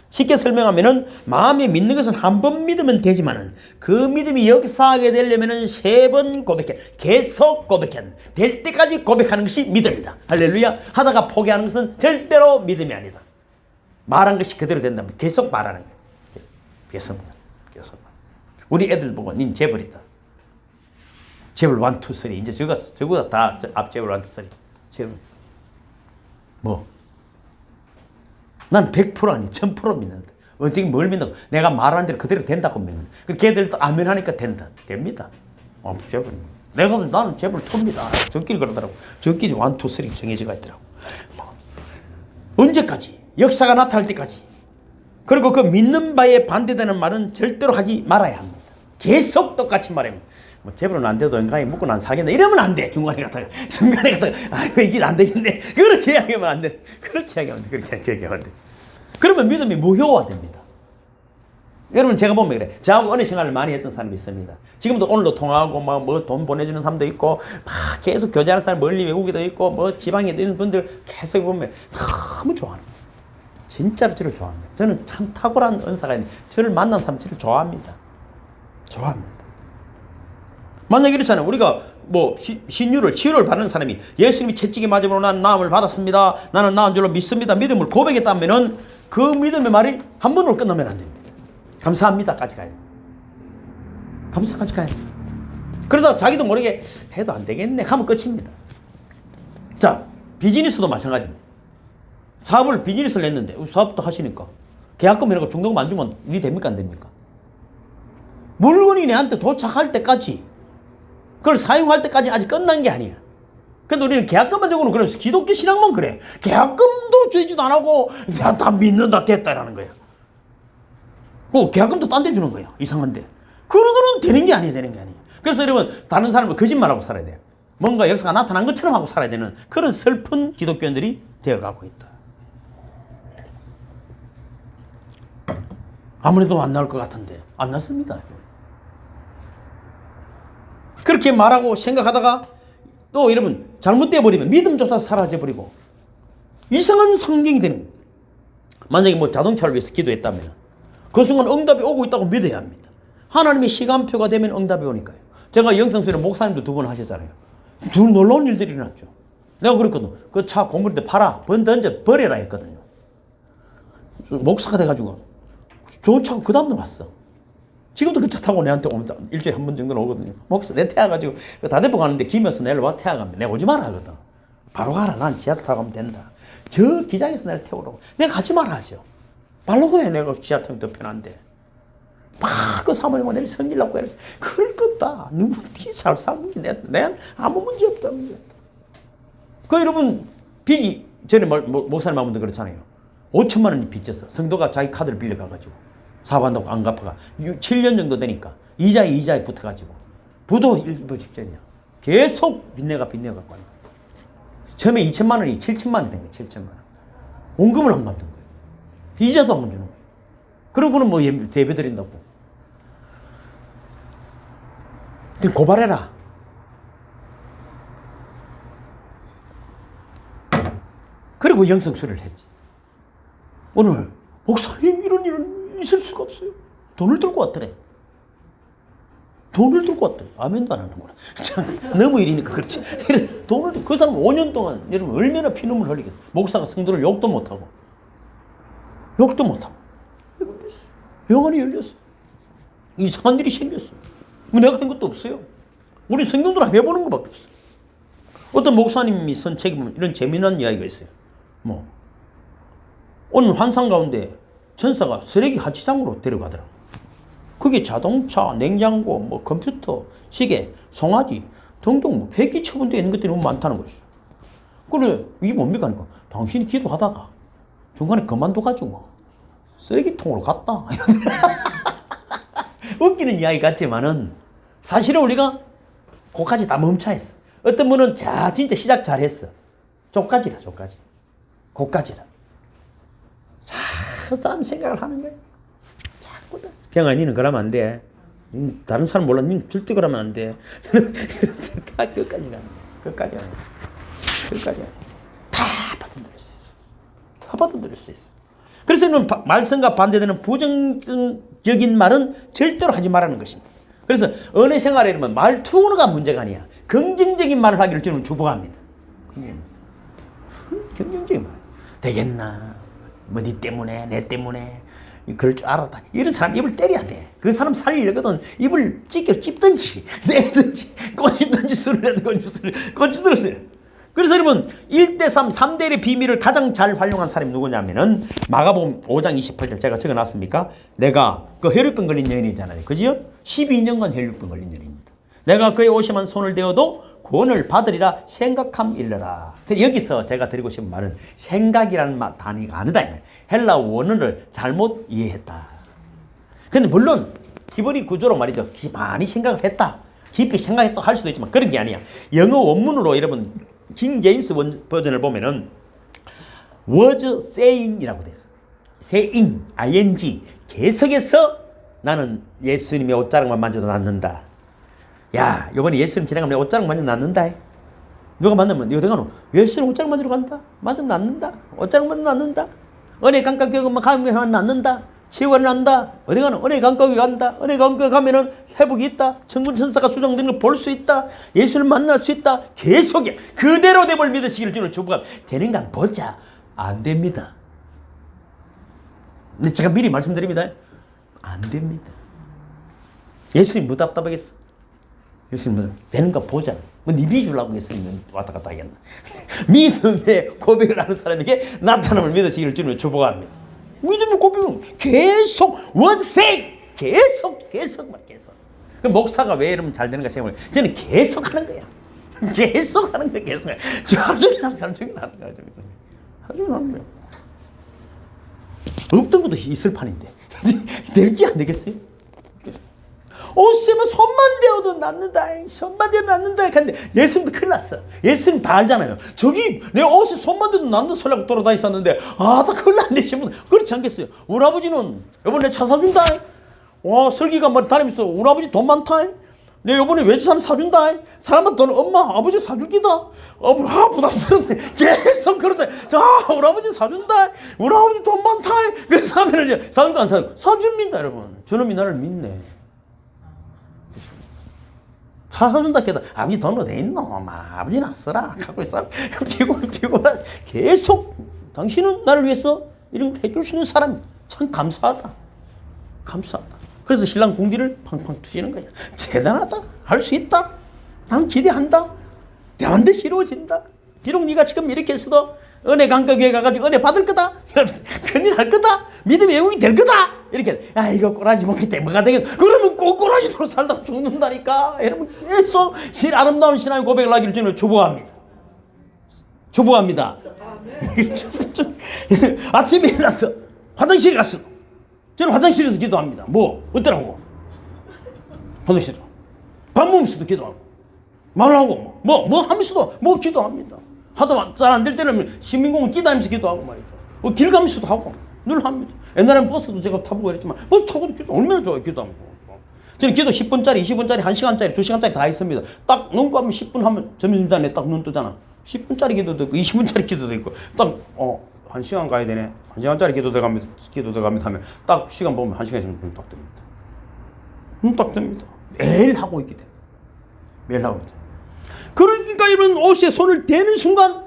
S1: 쉽게 설명하면은 마음에 믿는 것은 한 번 믿으면 되지만은 그 믿음이 역사하게 되려면은 3번 고백해. 계속 고백해. 될 때까지 고백하는 것이 믿음이다. 할렐루야. 하다가 포기하는 것은 절대로 믿음이 아니다. 말한 것이 그대로 된다면 계속 말하는 거예요. 계속. 우리 애들 보고 닌 재벌이다. 재벌 1, 2, 3 이제 적었어. 저보다 다 앞재벌 1, 2, 3. 재벌. 뭐? 난 100% 아니 1000% 믿는다. 어떻게 뭘 믿는다고? 내가 말하는 대로 그대로 된다고 믿는다. 그 걔들도 아멘 하니까 된다. 됩니다. 재벌. 나는 재벌 톱니다. 저끼리 그러더라고. 저끼리 1, 2, 3 정해져가 있더라고. 언제까지? 역사가 나타날 때까지. 그리고 그 믿는 바에 반대되는 말은 절대로 하지 말아야 합니다. 계속 똑같이 말해요. 재벌은 안 돼도 인간이 묻고 난 살겠네. 이러면 안 돼. 중간에 갔다가. 아이고, 이게 안 되겠네. 그렇게 이야기하면 안 돼. 그렇게 이야기하면 돼. 그러면 믿음이 무효화됩니다. 여러분, 제가 보면 그래. 저하고 은혜 생활을 많이 했던 사람이 있습니다. 지금도 오늘도 통화하고, 뭐 돈 보내주는 사람도 있고, 막 계속 교제하는 사람, 멀리 외국에도 있고, 뭐 지방에 있는 분들 계속 보면 너무 좋아하는 거예요. 진짜로 저를 좋아합니다. 저는 참 탁월한 은사가 있는데, 저를 만난 사람 저를 좋아합니다. 좋아합니다. 만약에 이렇잖아요. 우리가 뭐 치유를 받는 사람이 예수님이 채찍에 맞음으로 난 나음을 받았습니다. 나는 나은 줄로 믿습니다. 믿음을 고백했다면은 그 믿음의 말이 한 번으로 끝나면 안 됩니다. 감사합니다까지 가야 돼요. 감사까지 가야 돼요. 그러다 자기도 모르게 해도 안 되겠네 하면 끝입니다. 자, 비즈니스도 마찬가지입니다. 사업을 비즈니스를 냈는데 사업도 하시니까 계약금 이런 거 중도금 안 주면 일이 됩니까 안 됩니까? 물건이 내한테 도착할 때까지 그걸 사용할 때까지 아직 끝난 게 아니야. 근데 우리는 계약금만 적어놓은 그래서 기독교 신앙만 그래. 계약금도 주지도 안 하고 야, 다 믿는다 됐다라는 거야. 계약금도 딴 데 주는 거야. 이상한데. 그러고는 되는 게 아니야. 그래서 여러분 다른 사람은 거짓말하고 살아야 돼요. 뭔가 역사가 나타난 것처럼 하고 살아야 되는 그런 슬픈 기독교인들이 되어가고 있다. 아무래도 안 나올 것 같은데 안 났습니다. 그렇게 말하고 생각하다가 또 여러분 잘못되어 버리면 믿음조차 사라져버리고 이상한 성경이 되는 거예요. 만약에 뭐 자동차를 위해서 기도했다면 그 순간 응답이 오고 있다고 믿어야 합니다. 하나님의 시간표가 되면 응답이 오니까요. 제가 영성수련 목사님도 2번 하셨잖아요. 두 놀라운 일들이 일어났죠. 내가 그랬거든. 그 차 고물인데 팔아 던져 버려라 했거든요. 목사가 돼가지고 좋은 차가 그 다음날 왔어. 지금도 그 차 타고 내한테 오면 일주일에 한 번 정도는 오거든요. 목사 내 태워가지고 다대포 가는데 김에서 내일 와 태워가면 내가 오지 마라 하거든. 바로 가라. 난 지하철 타고 가면 된다. 저 기장에서 내를 태우라고. 내가 가지 마라 하죠. 말라고 해. 내가 지하철 타면 더 편한데. 막 그 사모님은 내일 성질나고 그래서 그럴 것 없다. 누구 잘 살고 내 아무 문제 없다. 그 여러분 빚이 전에 목사님 한 분도 그렇잖아요. 5천만 원이 빚졌어. 성도가 자기 카드를 빌려가가지고 사업한다고 안 갚아가 7년 정도 되니까 이자에 붙어가지고 부도 일부 직전이야. 계속 빚내갖고 하는 거야. 처음에 2천만 원이 7천만 원이 된 거야. 7천만 원. 원금을 안 갚는 거예요. 이자도 안 주는 거예요. 그러고는 뭐 대배 드린다고. 고발해라. 그리고 영성술을 했지. 오늘 목사님 이런 일은 있을 수가 없어요. 돈을 들고 왔더래. 돈을 들고 왔더래. 아멘도 안 하는구나. 너무 일이니까 그렇지. 돈을, 그 사람 5년 동안 여러분 얼마나 피눈물 흘리겠어. 목사가 성도를 욕도 못하고. 욕도 못하고. 영안이 열렸어. 이상한 일이 생겼어. 내가 한 것도 없어요. 우리 성경들 한번 해보는 것밖에 없어. 어떤 목사님이 쓴 책에 보면 이런 재미난 이야기가 있어요. 뭐 오늘 환상 가운데 전사가 쓰레기 하치장으로 데려가더라. 그게 자동차, 냉장고, 뭐 컴퓨터, 시계, 송아지 등등 뭐 폐기 처분되어 있는 것들이 너무 많다는 거죠. 그래 이게 뭡니까? 그러니까 당신이 기도하다가 중간에 그만둬가지고 쓰레기통으로 갔다. 웃기는 이야기 같지만은 사실은 우리가 거기까지 다 멈춰 있어. 어떤 분은 자 진짜 시작 잘했어. 저까지라 저까지. 거기까지라. 자꾸 생각을 하는 거야. 자꾸 병아 니는 그러면 안 돼. 다른 사람 몰라. 니는 절대 그러면 안 돼. 다 끝까지 가는 거야. 끝까지 가는 거야. 끝까지 가는 거야. 다 받아들일 수 있어. 다 받아들일 수 있어. 그래서 말씀과 반대되는 부정적인 말은 절대로 하지 말라는 것입니다. 그래서 은혜 생활에 이러면 말투가 문제가 아니야. 긍정적인 말을 하기를 저는 주복합니다. 긍정적인 말. 되겠나? 뭐 니 때문에 내 때문에 그럴 줄 알았다. 이런 사람 입을 때려야 돼. 그 사람 살리려거든 입을 찝든지 내든지 꼬집든지 술을 내든 꼬집들었어요. 그래서 여러분 1대3, 3대1의 비밀을 가장 잘 활용한 사람이 누구냐면은 마가복음 5장 28절 제가 적어놨습니까? 내가 그 혈류병 걸린 여인이잖아요. 그죠? 12년간 혈류병 걸린 여인입니다. 내가 그의 오심한 손을 대어도 구원을 받으리라 생각함 일러라. 여기서 제가 드리고 싶은 말은 생각이라는 단어가 아니다. 헬라 원어를 잘못 이해했다. 근데 물론 히브리 구조로 말이죠. 많이 생각을 했다. 깊이 생각했다 할 수도 있지만 그런 게 아니야. 영어 원문으로 여러분 킹 제임스 버전을 보면은 was saying이라고 돼 있어. saying, ing 계속해서 나는 예수님의 옷자락만 만져도 낫는다. 야, 이번에 예수님 지나가면 내 옷자락 만져 낫는다. 누가 만나면 어디 가노? 예수님 옷자락 만지러 간다. 만져 낫는다. 옷자락 만져 낫는다. 은혜 강가 교회만 가면 낫는다. 치유가 난다. 어디 가노? 은혜 강가 교회 간다. 은혜 강가 교회 가면은 회복이 있다. 천군 천사가 수정되는 걸 볼 수 있다. 예수를 만날 수 있다. 계속해. 그대로 됨을 믿으시기를 주는 축복합니다. 되는 건 보자. 안 됩니다. 근데 제가 미리 말씀드립니다. 안 됩니다. 예수님 뭐 답답하겠어? 예수님 되는 거 보자. 뭐 니비 주려고 예수님은 왔다 갔다 하겠나. 믿음의 고백을 하는 사람에게 나타남을 믿으시기를 주님을 축복합니다. 믿음의 고백은 계속 원생 계속. 그럼 목사가 왜 이러면 잘 되는가 생각해보면 저는 계속 하는 거야. 계속 하는 거야. 하루 종일 하는 거야. 없던 것도 있을 판인데 될게 안 되겠어요? 쌤은 손만 대어도 낫는다. 손만 대어도 낫는다. 근데 예수님도 큰일 났어. 예수님 다 알잖아요. 저기 내 옷에 손만 대도 낫는 소리 하고 돌아다녔었는데 다 큰일 났네 싶은 그렇지 않겠어요? 우리 아버지는 이번에 차 사준다. 와 설기가 막 다니면서 우리 아버지 돈 많다. 내 이번에 외제산 사준다. 사람한테 돈 엄마 아버지가 사줄 기다. 부담스럽네. 계속 그러다. 자 우리 아버지 사준다. 우리 아버지 돈 많다. 그래서 하면 이제 사줄까 안 사줄까? 사줍니다 여러분. 저놈이 나를 믿네. 차 사준다 해도 아버지 돈 어디 있노? 아버지는 쓰라. 갖고 있어. 피곤한. 계속 당신은 나를 위해서 이런 걸 해줄 수 있는 사람이 참 감사하다. 그래서 신랑 궁디를 팡팡 투시는 거야. 대단하다. 할 수 있다. 난 기대한다. 반드시 이루어진다. 비록 네가 지금 이렇게 했어도 은혜 강가교회 가가지고 은혜 받을 거다. 큰일 할 거다. 믿음의 영웅이 될 거다. 이렇게 이거 꼬라지 먹기 때문에 뭐가 되겠. 그러면 꼭 꼬라지로 살다 죽는다니까. 여러분 계속 아름다운 신앙의 고백을 하기를 주님을 축복합니다. 아침에 일어나서 화장실에 갔어. 저는 화장실에서 기도합니다. 어떠라고? 화장실에서. 밥 먹으면서도 기도하고. 말하고 뭐 하면서도 기도합니다. 하도 잘 안 될 때는 시민공원 뛰다니면서 기도하고 말이죠. 길 가면서도 하고 늘 합니다. 옛날에는 버스도 제가 타보고 그랬지만 버스 타고도 기도 얼마나 좋아요. 기도하고. 저는 기도 10분짜리, 20분짜리, 1시간짜리, 2시간짜리 다 있습니다. 딱 눈 감으면 10분 하면 점심시간에 딱 눈 뜨잖아. 10분짜리 기도도 있고 20분짜리 기도도 있고 딱 1시간 가야 되네. 1시간짜리 기도 들어가면서 하면 딱 시간 보면 1시간 있으면 눈 딱 뜹니다. 눈 딱 뜹니다. 매일 하고 있기 때문에. 매일 하고 있죠. 그러니까 이런 옷에 손을 대는 순간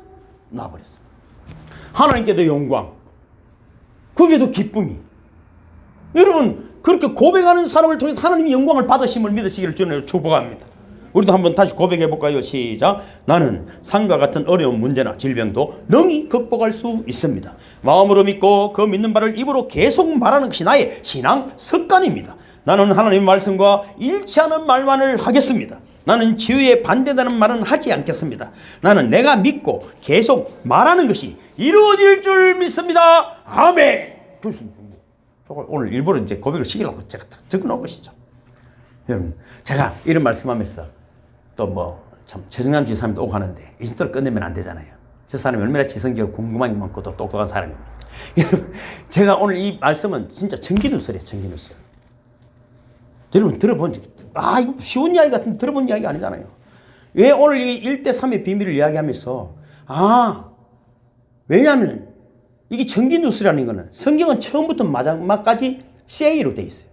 S1: 놔버렸습니다. 하나님께도 영광, 거기에도 기쁨이. 여러분 그렇게 고백하는 사람을 통해서 하나님이 영광을 받으심을 믿으시기를 주님으로 축복합니다. 우리도 한번 다시 고백해 볼까요? 시작. 나는 상과 같은 어려운 문제나 질병도 능히 극복할 수 있습니다. 마음으로 믿고 그 믿는 바를 입으로 계속 말하는 것이 나의 신앙 습관입니다. 나는 하나님의 말씀과 일치하는 말만을 하겠습니다. 나는 치유에 반대되는 말은 하지 않겠습니다. 나는 내가 믿고 계속 말하는 것이 이루어질 줄 믿습니다. 아멘. 오늘 일부러 이제 고백을 시키려고 제가 적어 놓은 것이죠. 여러분, 제가 이런 말씀하면서 또 뭐 참 최정남 지사님도 오고 하는데 이 정도로 끝내면 안 되잖아요. 저 사람이 얼마나 지성적으로 궁금한 게 많고 또 똑똑한 사람입니다. 여러분, 제가 오늘 이 말씀은 진짜 전기누설이에요. 전기누설. 여러분 들어본 적, 이거 쉬운 이야기 같은데 들어본 이야기 아니잖아요. 왜 오늘 이 1대3의 비밀을 이야기하면서 왜냐하면 이게 전기누설이라는 거는 성경은 처음부터 마지막까지 say로 되어 있어요.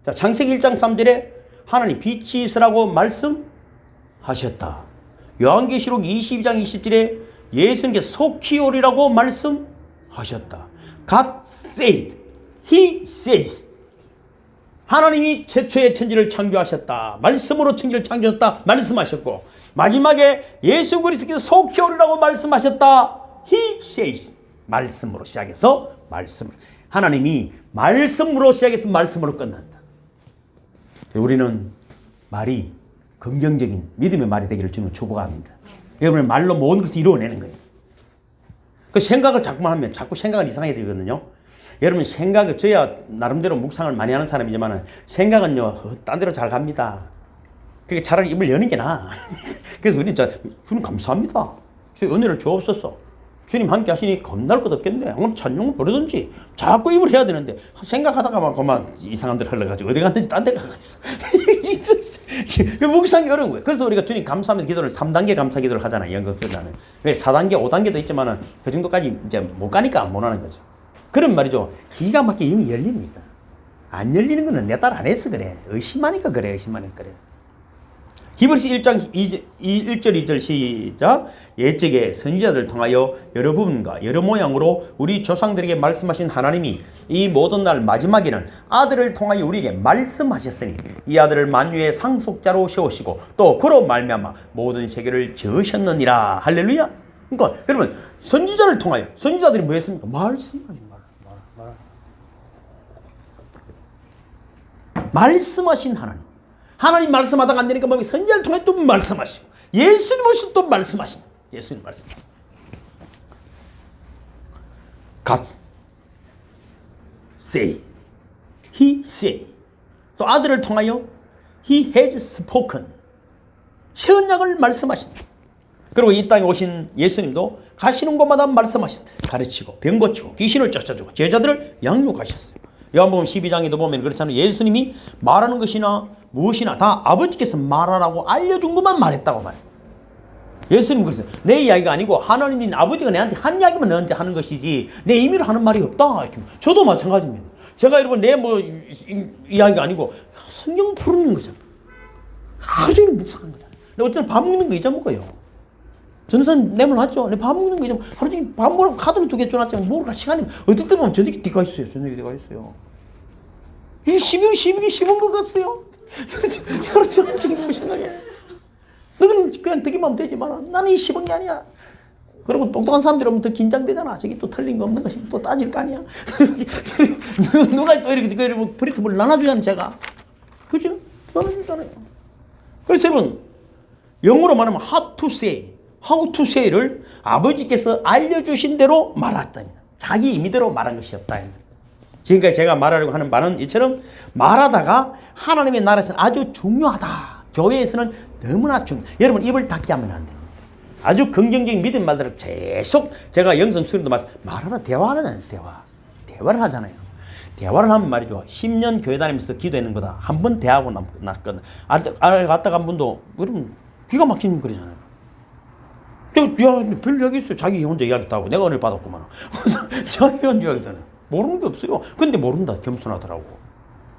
S1: 자, 창세기 1장 3절에 하나님 빛이 있으라고 말씀하셨다. 요한계시록 22장 20절에 예수님께서 속히 오리라고 말씀하셨다. God said, He says. 하나님이 최초의 천지를 창조하셨다. 말씀으로 천지를 창조하셨다. 말씀하셨고 마지막에 예수 그리스도께서 속히 오리라고 말씀하셨다. He says. 말씀으로 시작해서 말씀으로. 하나님이 말씀으로 시작해서 말씀으로 끝난다. 우리는 말이 긍정적인 믿음의 말이 되기를 주는 축복합니다. 여러분의 말로 모든 것을 이루어내는 거예요. 그 생각을 자꾸만 하면 자꾸 생각은 이상해지거든요. 여러분 생각을, 저야 나름대로 묵상을 많이 하는 사람이지만 생각은요 딴 데로 잘 갑니다. 그러니까 차라리 입을 여는 게 나아. 그래서 우리는 주님 감사합니다. 은혜를 주옵소서. 주님 함께 하시니 겁날 것 없겠네. 오늘 찬양을 부르든지 자꾸 입을 해야 되는데 생각하다가 막 그만 이상한 데로 흘러가지고 어디 갔는지 딴 데 가고 있어. 묵상이 어려운 거예요. 그래서 우리가 주님 감사하면서 기도를 3단계 감사 기도를 하잖아요. 연극보다는. 왜 4단계, 5단계도 있지만은 그 정도까지 이제 못 가니까 못 하는 거죠. 그런 말이죠. 기가 막히게 이미 열립니다. 안 열리는 거는 내 딸 안 해서 그래. 의심하니까 그래. 의심하니까 그래. 히브리서 1장 1절 2절 시작. 옛적에 선지자들을 통하여 여러 부분과 여러 모양으로 우리 조상들에게 말씀하신 하나님이 이 모든 날 마지막에는 아들을 통하여 우리에게 말씀하셨으니 이 아들을 만유의 상속자로 세우시고 또 그로 말미암아 모든 세계를 지으셨느니라. 할렐루야. 그러니까 여러분 선지자를 통하여, 선지자들이 뭐 했습니까? 말씀하신 하나님. 하나님 말씀하다가 안 되니까 뭐 선지자를 통해 또 말씀하시고 예수님 오신 또 말씀하시고 예수님 말씀. God say, He say. 또 아들을 통하여 He has spoken. 새 언약을 말씀하십니다. 그리고 이 땅에 오신 예수님도 가시는 곳마다 말씀하셨어요. 가르치고 병 고치고 귀신을 쫓아주고 제자들을 양육하셨어요. 요한복음 12장에도 보면 그렇잖아요. 예수님이 말하는 것이나 무엇이나 다 아버지께서 말하라고 알려준 것만 말했다고 말해요. 예수님 그랬어요. 내 이야기가 아니고 하나님인 아버지가 내한테 한 이야기만 너한테 하는 것이지 내 임의로 하는 말이 없다. 이렇게. 저도 마찬가지입니다. 제가 여러분 내 뭐 이야기가 아니고 성경 풀는 거잖아요. 하루 종일 묵상하는 거잖아요. 어쨌든 밥 먹는 거 잊어먹어요. 전도사님 내말 맞죠? 내 밥 먹는 거 잊어먹어. 하루 종일 밥 먹으라고 카드를 2개 줘놨지만 먹을 시간이 어떨 때 보면 저녁에 뒤가 있어요. 저녁에 뒤가 있어요. 이게 12개 씹은 것 같아요. 하루 종일 뭐 생각해. 너는 그냥 듣기만 하면 되지만 나는 이 씹은 게 아니야. 그리고 똑똑한 사람들은 더 긴장되잖아. 저기 또 틀린 거 없는 거 싶으면 또 따질 거 아니야. 누가 또 이렇게 뭐 브리트를 나눠주잖아, 제가. 그죠? 나눠주잖아요. 그래서 여러분, 영어로 말하면 how to say, how to say를 아버지께서 알려주신 대로 말했다. 자기 임의대로 말한 것이 없다. 지금까지 제가 말하려고 하는 바는 이처럼 말하다가 하나님의 나라에서는 아주 중요하다. 교회에서는 너무나 중요하다. 여러분 입을 닫게 하면 안 돼요. 아주 긍정적인 믿음 말들을 계속 제가 영성 수련도 말하는 대화를 대화를 하잖아요. 대화를 하면 말이죠. 10년 교회 다니면서 기도하는 거다. 한 번 대하고 났거든. 갔다가 한 분도 여러분 기가 막히는 그러잖아요. 야, 별 이야기 있어요. 자기 혼자 이야기했다고. 내가 은혜 받았구만. 자기 혼자 이야기하잖아요. 모르는 게 없어요. 근데 모른다. 겸손하더라고.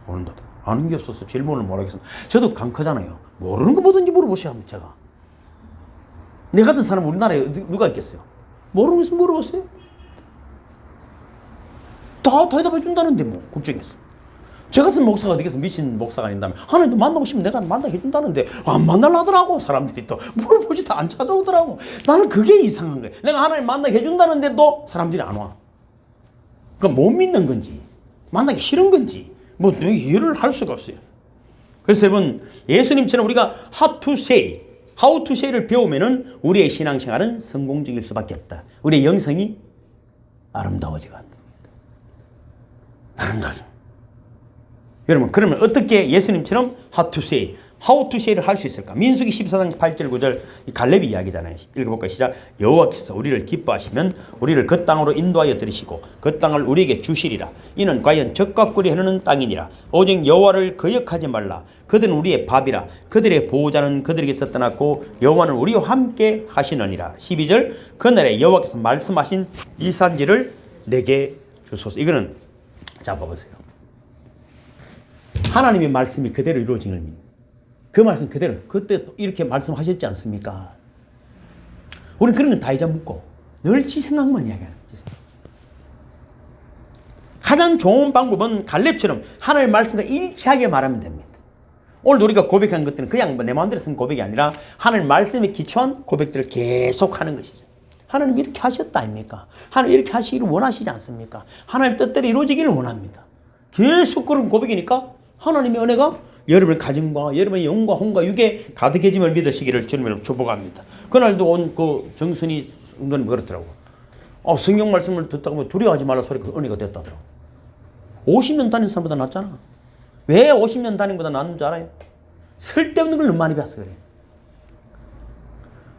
S1: 모른다. 아는 게 없어서 질문을 못하겠어. 저도 강커잖아요. 모르는 거 뭐든지 물어보셔야 합니다. 제가. 내 같은 사람 우리나라에 누가 있겠어요? 모르는 것은 물어보세요. 다 대답해 준다는데 뭐 걱정했어. 저 같은 목사가 어디겠어? 미친 목사가 아닌다면 하나님도 만나고 싶으면 내가 만나게 해준다는데 안 만나려 하더라고. 사람들이 또 물어보지도 안 찾아오더라고. 나는 그게 이상한 거예요. 내가 하나님 만나게 해준다는데도 사람들이 안 와. 그러니까 못 믿는 건지 만나기 싫은 건지 뭐 이해를 할 수가 없어요. 그래서 여러분 예수님처럼 우리가 how to say를 배우면은 우리의 신앙생활은 성공적일 수밖에 없다. 우리의 영성이 아름다워지가 한다. 아름다워져. 여러분 그러면 어떻게 예수님처럼 how to say를 할 수 있을까? 민수기 14장 8절 9절 갈렙이 이야기잖아요. 읽어볼까요? 시작. 여호와께서 우리를 기뻐하시면 우리를 그 땅으로 인도하여 들이시고 그 땅을 우리에게 주시리라. 이는 과연 적과 꿀이 흐르는 땅이니라. 오직 여호와를 거역하지 말라. 그들은 우리의 밥이라. 그들의 보호자는 그들에게서 떠났고 여호와는 우리와 함께 하시느니라. 12절. 그날에 여호와께서 말씀하신 이 산지를 내게 주소서. 이거는 자 봐보세요. 하나님의 말씀이 그대로 이루어지는 겁니다. 그 말씀 그대로 그때 이렇게 말씀하셨지 않습니까? 우리는 그런 건 다 잊어먹고 늘 지 생각만 이야기하는 거지. 가장 좋은 방법은 갈렙처럼 하나님의 말씀과 일치하게 말하면 됩니다. 오늘 우리가 고백한 것들은 그냥 내 마음대로 쓴 고백이 아니라 하나님 말씀에 기초한 고백들을 계속하는 것이죠. 하나님 이렇게 하셨다 아닙니까? 하나님 이렇게 하시기를 원하시지 않습니까? 하나님 뜻대로 이루어지기를 원합니다. 계속 그런 고백이니까 하나님의 은혜가 여러분의 가정과 여러분의 영과 혼과 육에 가득해짐을 믿으시기를 주님으로 축복합니다. 그날도 온 그 정순이 성도님 그렇더라고. 성경 말씀을 듣다 보면 두려워하지 말라 소리가 은혜가 됐다더라고. 50년 다닌 사람보다 낫잖아. 왜 50년 다닌 것보다 낫는 줄 알아요? 쓸데없는 걸 너무 많이 배웠어 그래.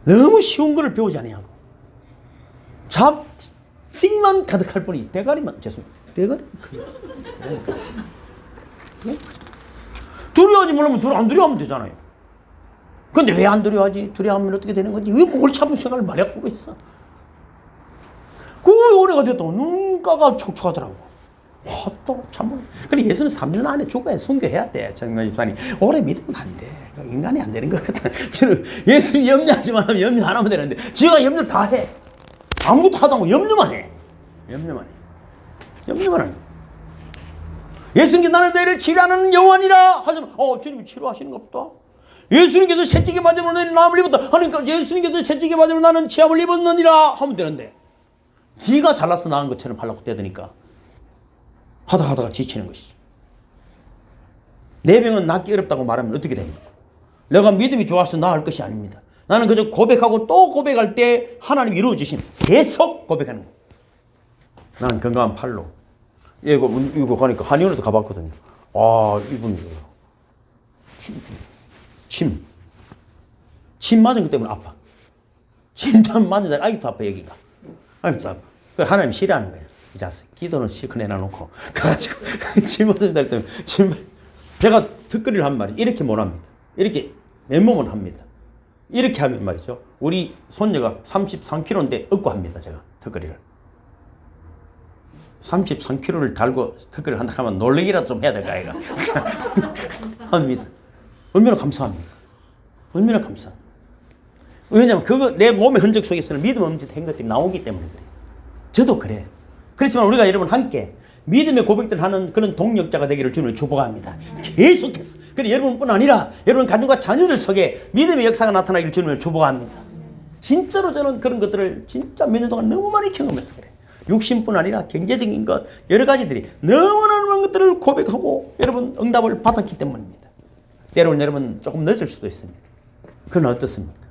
S1: 너무 쉬운 거를 배우지 않냐고. 잡식만 가득할 뿐이 대가리만 대가리만 크죠. 두려워하지 말라면 안 두려워하면 되잖아요. 근데 왜 안 두려워하지? 두려워하면 어떻게 되는 건지 왜 그걸 참은 생각을 말해보고 있어. 그 오래가 됐다고 눈가가 촉촉하더라고. 또 참. 그래 예수는 3년 안에 죽어야 순교해야 돼. 정말 집사님 오래 믿으면 안 돼. 인간이 안 되는 거거든. 예수님 염려하지 말라면 염려 안 하면 되는데 지가 염려 다 해. 아무것도 하도 않고 염려만 해. 염려만 해. 예수님께 나는 너희를 치료하는 여호와니라 하시면 주님이 치료하시는가 보다. 예수님께서 채찍에 맞으면 너희는 나음을 입었다. 그러니까 예수님께서 채찍에 맞으면 나는 치압을 입었느니라 하면 되는데 지가 잘나서 나은 것처럼 하려고 떼드니까 하다가 지치는 것이죠. 내 병은 낫기 어렵다고 말하면 어떻게 됩니까? 내가 믿음이 좋아서 나을 것이 아닙니다. 나는 그저 고백하고 또 고백할 때 하나님이 이루어주신 계속 고백하는 거예요. 나는 건강한 팔로 이거 가니까 한의원에도 가봤거든요. 이분 침 맞은 것 때문에 아파. 침만 맞은 날 아직도 아파 여기가. 아직도 아파. 그 하나님 싫어하는 거예요. 이 자식 기도는 실컷 내놔놓고 가가지고 침 맞은 날 때문에 제가 턱걸이를 한 말이 이렇게 못 합니다. 이렇게 맨몸은 합니다. 이렇게 하면 말이죠. 우리 손녀가 33kg인데 업고 합니다. 제가 턱걸이를. 33kg를 달고 턱걸이를 한다 하면 놀래기라도 좀 해야 될까 아이가. 합니다. 얼마나 감사합니까? 얼마나 감사합니다. 왜냐하면 그거 내 몸의 흔적 속에서는 믿음 없는 짓 한 것들이 나오기 때문에 그래요. 저도 그래. 그렇지만 우리가 여러분 함께 믿음의 고백들을 하는 그런 동력자가 되기를 주님을 축복합니다. 계속해서. 그래 여러분뿐 아니라 여러분 가정과 자녀들 속에 믿음의 역사가 나타나기를 주님을 축복합니다. 진짜로 저는 그런 것들을 진짜 몇 년 동안 너무 많이 경험해서 그래. 육신뿐 아니라 경제적인 것 여러 가지들이 너무나 많은 것들을 고백하고 여러분 응답을 받았기 때문입니다. 때로는 여러분 조금 늦을 수도 있습니다. 그건 어떻습니까?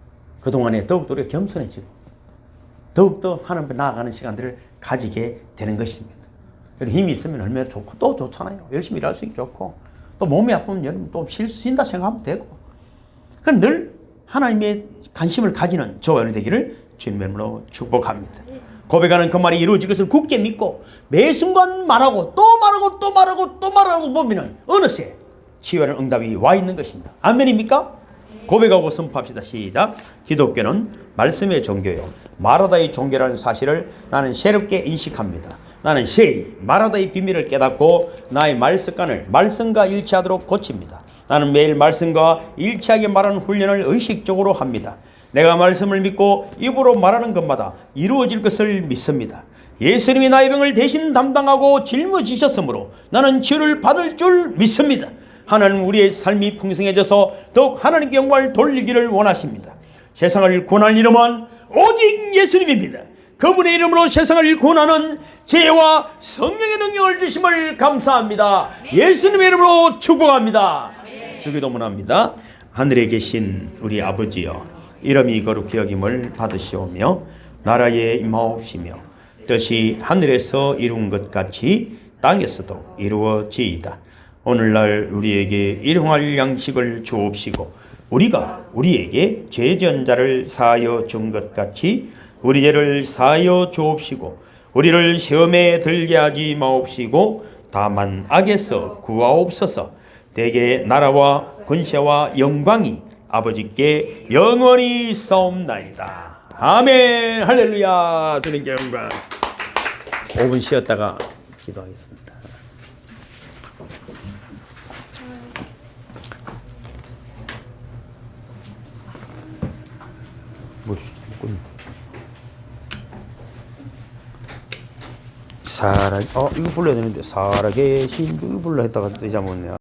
S1: 그동안에 더욱더 우리가 겸손해지고 더욱더 하나님 앞에 나아가는 시간들을 가지게 되는 것입니다. 힘이 있으면 얼마나 좋고 또 좋잖아요. 열심히 일할 수 있고 좋고 또 몸이 아프면 여러분 또 쉰다 생각하면 되고 그건 늘 하나님의 관심을 가지는 저와 여러분이 되기를 주님의 이름으로 축복합니다. 고백하는 그 말이 이루어질 것을 굳게 믿고 매 순간 말하고 또 말하고 또 말하고 또 말하고 보면은 어느새 치유하는 응답이 와 있는 것입니다. 아멘입니까? 고백하고 선포합시다. 시작. 기독교는 말씀의 종교요 마라다의 종교라는 사실을 나는 새롭게 인식합니다. 나는 새히 마라다의 비밀을 깨닫고 나의 말 습관을 말씀과 일치하도록 고칩니다. 나는 매일 말씀과 일치하게 말하는 훈련을 의식적으로 합니다. 내가 말씀을 믿고 입으로 말하는 것마다 이루어질 것을 믿습니다. 예수님이 나의 병을 대신 담당하고 짊어지셨으므로 나는 치유를 받을 줄 믿습니다. 하나님 우리의 삶이 풍성해져서 더욱 하나님께 영광을 돌리기를 원하십니다. 세상을 구원할 이름은 오직 예수님입니다. 그분의 이름으로 세상을 구원하는 죄와 성령의 능력을 주심을 감사합니다. 예수님의 이름으로 축복합니다. 주기도문합니다. 하늘에 계신 우리 아버지여, 이름이 거룩히 여김을 받으시오며 나라에 임하옵시며 뜻이 하늘에서 이룬 것 같이 땅에서도 이루어지이다. 오늘날 우리에게 일용할 양식을 주옵시고 우리가 우리에게 죄 지은 자를 사하여 준 것 같이 우리 죄를 사하여 주옵시고 우리를 시험에 들게 하지 마옵시고 다만 악에서 구하옵소서. 대개 나라와 권세와 영광이 아버지께 영원히 있사옵나이다. 아멘. 할렐루야. 주님께 영광. 5분 쉬었다가 기도하겠습니다. 이거 불러야 되는데 살아계신 주 불러 했다가 잊어먹었네요.